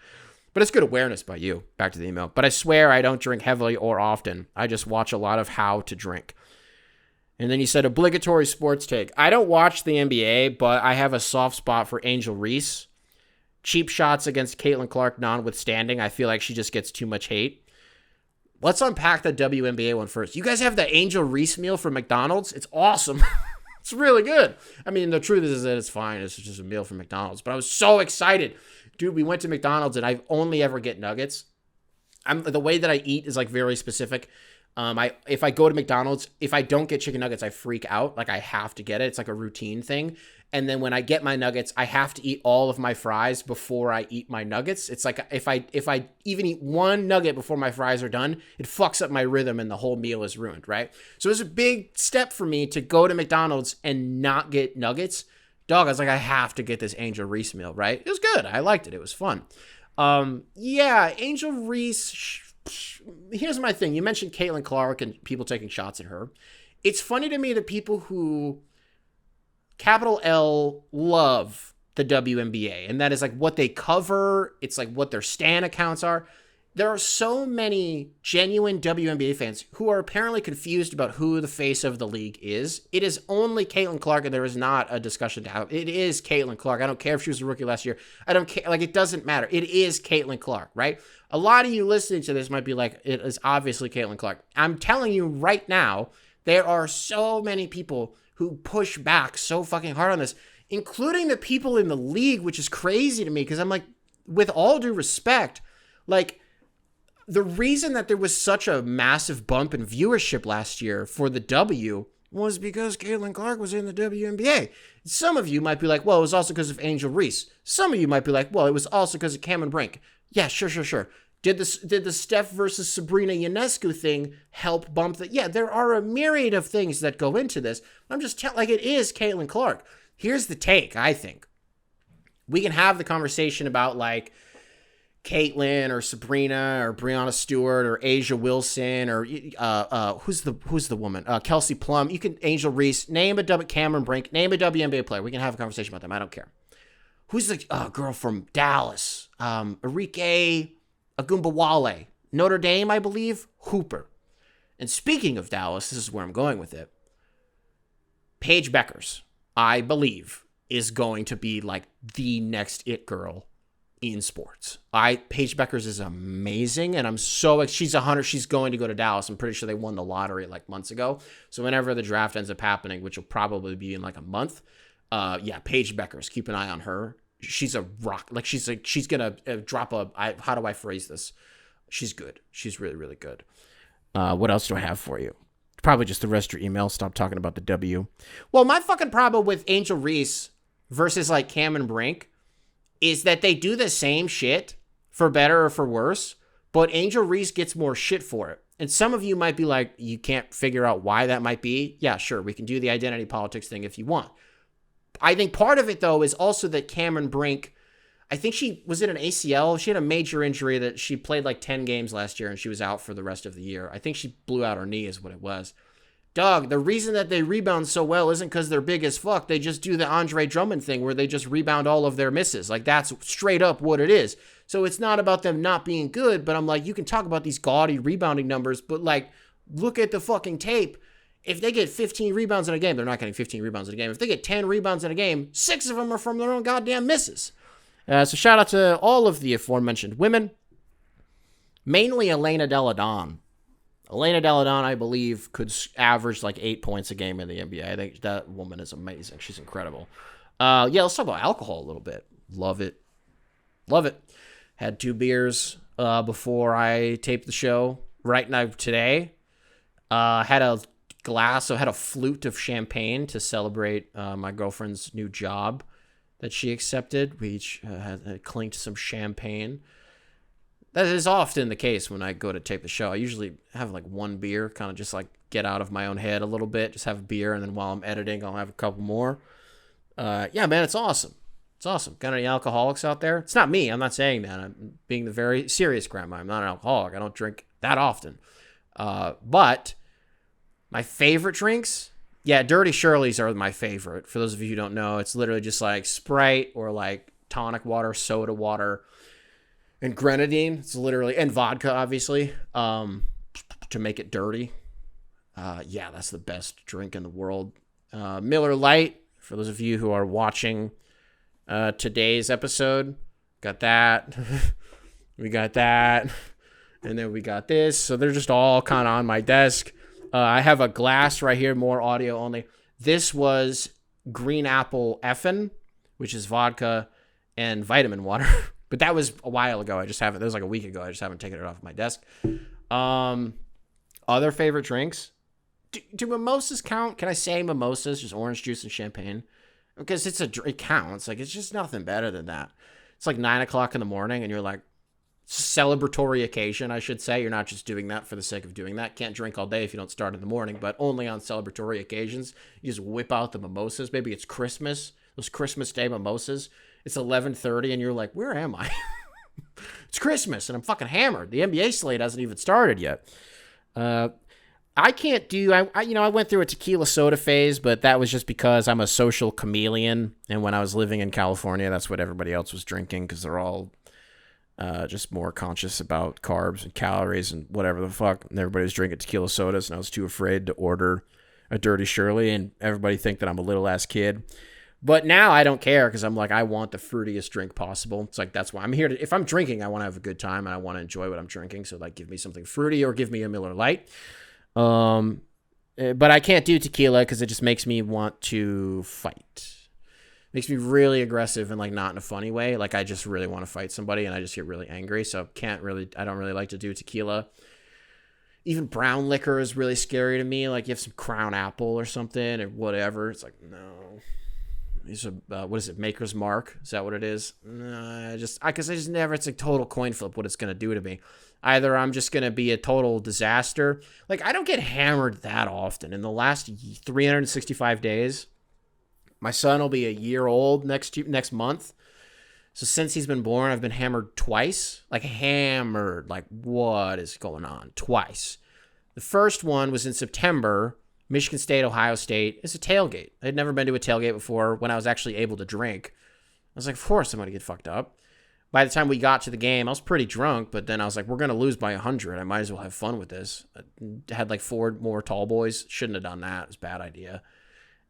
But it's good awareness by you. Back to the email. But I swear I don't drink heavily or often. I just watch a lot of how to drink. And then you said obligatory sports take. I don't watch the NBA, but I have a soft spot for Angel Reese. Cheap shots against Caitlin Clark notwithstanding, I feel like she just gets too much hate. Let's unpack the WNBA one first. You guys have the Angel Reese meal from McDonald's? It's awesome. It's really good. I mean, the truth is that it's fine. It's just a meal from McDonald's. But I was so excited. Dude, we went to McDonald's, and I only ever get nuggets. The way that I eat is, like, very specific. If I go to McDonald's, if I don't get chicken nuggets, I freak out. Like, I have to get it. It's like a routine thing. And then when I get my nuggets, I have to eat all of my fries before I eat my nuggets. It's like if I even eat one nugget before my fries are done, it fucks up my rhythm and the whole meal is ruined, right? So it was a big step for me to go to McDonald's and not get nuggets. Dog, I was like, I have to get this Angel Reese meal, right? It was good. I liked it. It was fun. Yeah, Angel Reese. Here's my thing. You mentioned Caitlin Clark and people taking shots at her. It's funny to me that people who capital L love the WNBA, and that is like what they cover. It's like what their stan accounts are. There are so many genuine WNBA fans who are apparently confused about who the face of the league is. It is only Caitlin Clark, and there is not a discussion to have. It is Caitlin Clark. I don't care if she was a rookie last year. I don't care. Like, it doesn't matter. It is Caitlin Clark, right? A lot of you listening to this might be like, it is obviously Caitlin Clark. I'm telling you right now, there are so many people who push back so fucking hard on this, including the people in the league, which is crazy to me because I'm like, with all due respect, like, the reason that there was such a massive bump in viewership last year for the W was because Caitlin Clark was in the WNBA. Some of you might be like, well, it was also because of Angel Reese. Some of you might be like, well, it was also because of Cameron Brink. Yeah, sure. Did the Steph versus Sabrina Ionescu thing help bump that? Yeah, there are a myriad of things that go into this. I'm just like, it is Caitlin Clark. Here's the take, I think. We can have the conversation about, like, Caitlin or Sabrina or Breanna Stewart or Asia Wilson or who's the woman? Kelsey Plum. You can Angel Reese. Name a Cameron Brink. Name a WNBA player. We can have a conversation about them. I don't care. Who's the girl from Dallas? Arike Agumbawale. Notre Dame, I believe. Hooper. And speaking of Dallas, this is where I'm going with it. Paige Beckers, I believe, is going to be like the next it girl in sports. Paige Beckers is amazing, and I'm so she's 100. She's going to go to Dallas. I'm pretty sure they won the lottery like months ago. So whenever the draft ends up happening, which will probably be in like a month, Paige Beckers. Keep an eye on her. She's a rock. Like she's gonna drop a. How do I phrase this? She's good. She's really, really good. What else do I have for you? Probably just the rest of your email. Stop talking about the W. Well, my fucking problem with Angel Reese versus like Cameron Brink is that they do the same shit for better or for worse, but Angel Reese gets more shit for it. And some of you might be like, you can't figure out why that might be. Yeah, sure, we can do the identity politics thing if you want. I think part of it, though, is also that Cameron Brink, I think she was in an ACL. She had a major injury that she played like 10 games last year, and she was out for the rest of the year. I think she blew out her knee is what it was. Dog, the reason that they rebound so well isn't because they're big as fuck. They just do the Andre Drummond thing where they just rebound all of their misses. Like, that's straight up what it is. So it's not about them not being good, but I'm like, you can talk about these gaudy rebounding numbers, but like, look at the fucking tape. If they get 15 rebounds in a game, they're not getting 15 rebounds in a game. If they get 10 rebounds in a game, 6 of them are from their own goddamn misses. So shout out to all of the aforementioned women, mainly Elena Delle Donne. Elena Delle Donne, I believe, could average like 8 points a game in the NBA. I think that woman is amazing. She's incredible. Let's talk about alcohol a little bit. Love it. Had 2 beers before I taped the show right now today. Had a flute of champagne to celebrate my girlfriend's new job that she accepted. We each had clinked some champagne. That is often the case when I go to tape the show. I usually have like 1 beer, kind of just like get out of my own head a little bit, just have a beer, and then while I'm editing, I'll have a couple more. Yeah, man, it's awesome. It's awesome. Got any alcoholics out there? It's not me. I'm not saying that. I'm being the very serious grandma. I'm not an alcoholic. I don't drink that often. But my favorite drinks, Dirty Shirley's are my favorite. For those of you who don't know, it's literally just like Sprite or like tonic water, soda water, and grenadine. It's literally, and vodka, obviously, to make it dirty. Yeah, that's the best drink in the world. Miller Lite, for those of you who are watching today's episode, got that. We got that. And then we got this. So they're just all kind of on my desk. I have a glass right here, more audio only. This was Green Apple Effin', which is vodka and vitamin water. But that was a while ago. That was like a week ago. I just haven't taken it off my desk. Other favorite drinks? Do mimosas count? Can I say mimosas? Just orange juice and champagne? Because it counts. Like, it's just nothing better than that. It's like 9 o'clock in the morning and you're like, celebratory occasion, I should say. You're not just doing that for the sake of doing that. Can't drink all day if you don't start in the morning, but only on celebratory occasions. You just whip out the mimosas. Maybe it's Christmas, those Christmas Day mimosas. It's 11:30 and you're like, where am I? It's Christmas and I'm fucking hammered. The NBA slate hasn't even started yet. I can't do, I went through a tequila soda phase, but that was just because I'm a social chameleon. And when I was living in California, that's what everybody else was drinking because they're all just more conscious about carbs and calories and whatever the fuck. And everybody was drinking tequila sodas, and I was too afraid to order a Dirty Shirley, and everybody think that I'm a little ass kid. But now I don't care because I'm like, I want the fruitiest drink possible. It's like, that's why I'm here. If I'm drinking, I want to have a good time, and I want to enjoy what I'm drinking. So like, give me something fruity or give me a Miller Lite. But I can't do tequila because it just makes me want to fight. Makes me really aggressive and like not in a funny way. Like I just really want to fight somebody and I just get really angry. So I don't really like to do tequila. Even brown liquor is really scary to me. Like you have some Crown Apple or something or whatever. It's like, no. What is it? Maker's Mark? Is that what it is? No, it's a total coin flip what it's going to do to me. Either I'm just going to be a total disaster. Like I don't get hammered that often. In the last 365 days, my son will be a year old next month. So since he's been born, I've been hammered twice. Like hammered. Like what is going on? Twice. The first one was in September. Michigan State, Ohio State. It's a tailgate. I had never been to a tailgate before when I was actually able to drink. I was like, of course I'm going to get fucked up. By the time we got to the game, I was pretty drunk, but then I was like, we're going to lose by 100. I might as well have fun with this. I had like 4 more tall boys. Shouldn't have done that. It was a bad idea.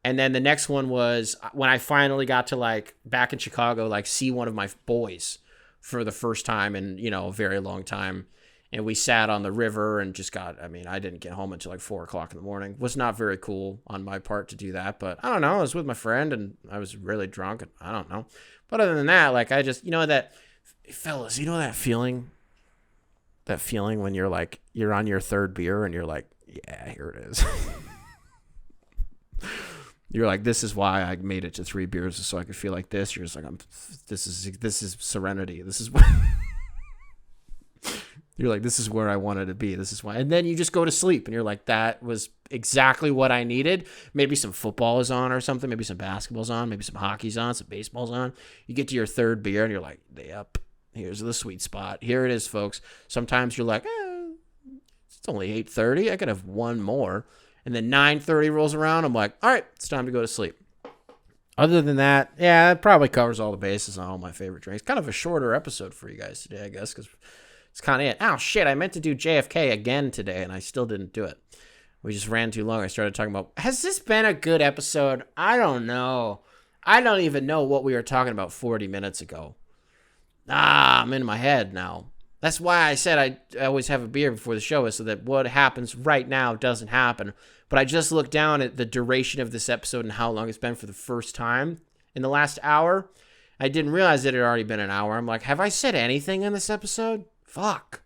And then the next one was when I finally got to like back in Chicago, like see one of my boys for the first time in, a very long time. And we sat on the river and I didn't get home until like 4 o'clock in the morning. Was not very cool on my part to do that, but I don't know. I was with my friend and I was really drunk and I don't know. But other than that, like I just, that fellas, that feeling when you're like, you're on your third beer and you're like, yeah, here it is. You're like, this is why I made it to 3 beers so I could feel like this. You're just like, this is serenity. This is what you're like, this is where I wanted to be. This is why. And then you just go to sleep and you're like, that was exactly what I needed. Maybe some football is on or something. Maybe some basketball's on. Maybe some hockey's on. Some baseball's on. You get to your third beer and you're like, yep, here's the sweet spot. Here it is, folks. Sometimes you're like, it's only 8:30. I could have one more. And then 9:30 rolls around. I'm like, all right, it's time to go to sleep. Other than that, yeah, it probably covers all the bases on all my favorite drinks. Kind of a shorter episode for you guys today, I guess, because it's kind of it. Oh, shit, I meant to do JFK again today, and I still didn't do it. We just ran too long. I started talking about, has this been a good episode? I don't know. I don't even know what we were talking about 40 minutes ago. I'm in my head now. That's why I said I always have a beer before the show, is so that what happens right now doesn't happen. But I just looked down at the duration of this episode and how long it's been for the first time in the last hour. I didn't realize it had already been an hour. I'm like, have I said anything in this episode? Fuck.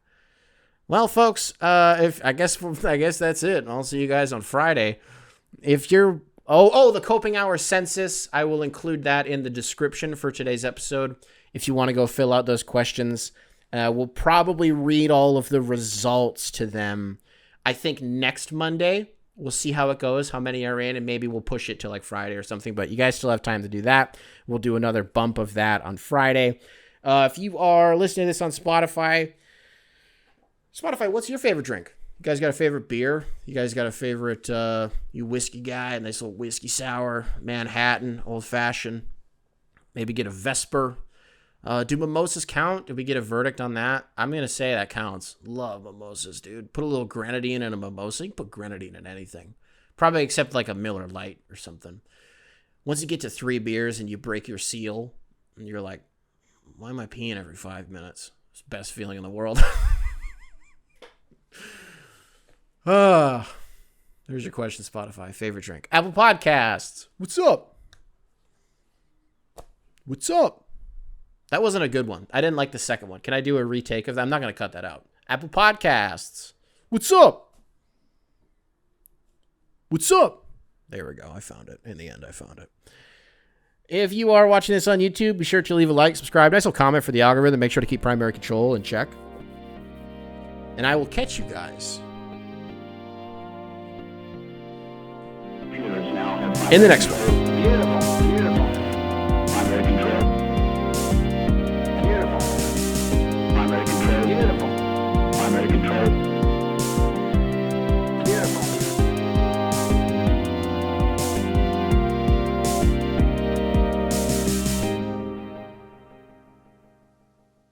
Well, folks, I guess that's it. I'll see you guys on Friday. If you're the Coping Hour census, I will include that in the description for today's episode. If you want to go fill out those questions. We'll probably read all of the results to them. I think next Monday, we'll see how it goes, how many are in, and maybe we'll push it to like Friday or something. But you guys still have time to do that. We'll do another bump of that on Friday. If you are listening to this on Spotify, what's your favorite drink? You guys got a favorite beer? You guys got a favorite, you whiskey guy, a nice little whiskey sour, Manhattan, old fashioned. Maybe get a Vesper. Do mimosas count? Did we get a verdict on that? I'm going to say that counts. Love mimosas, dude. Put a little grenadine in a mimosa. You can put grenadine in anything. Probably except like a Miller Lite or something. Once you get to 3 beers and you break your seal, and you're like, why am I peeing every 5 minutes? It's the best feeling in the world. There's your question, Spotify. Favorite drink? Apple Podcasts. What's up? What's up? That wasn't a good one. I didn't like the second one. Can I do a retake of that? I'm not going to cut that out. Apple Podcasts. What's up? What's up? There we go. I found it. In the end, I found it. If you are watching this on YouTube, be sure to leave a like, subscribe, nice little comment for the algorithm. Make sure to keep primary control in check. And I will catch you guys in the next one.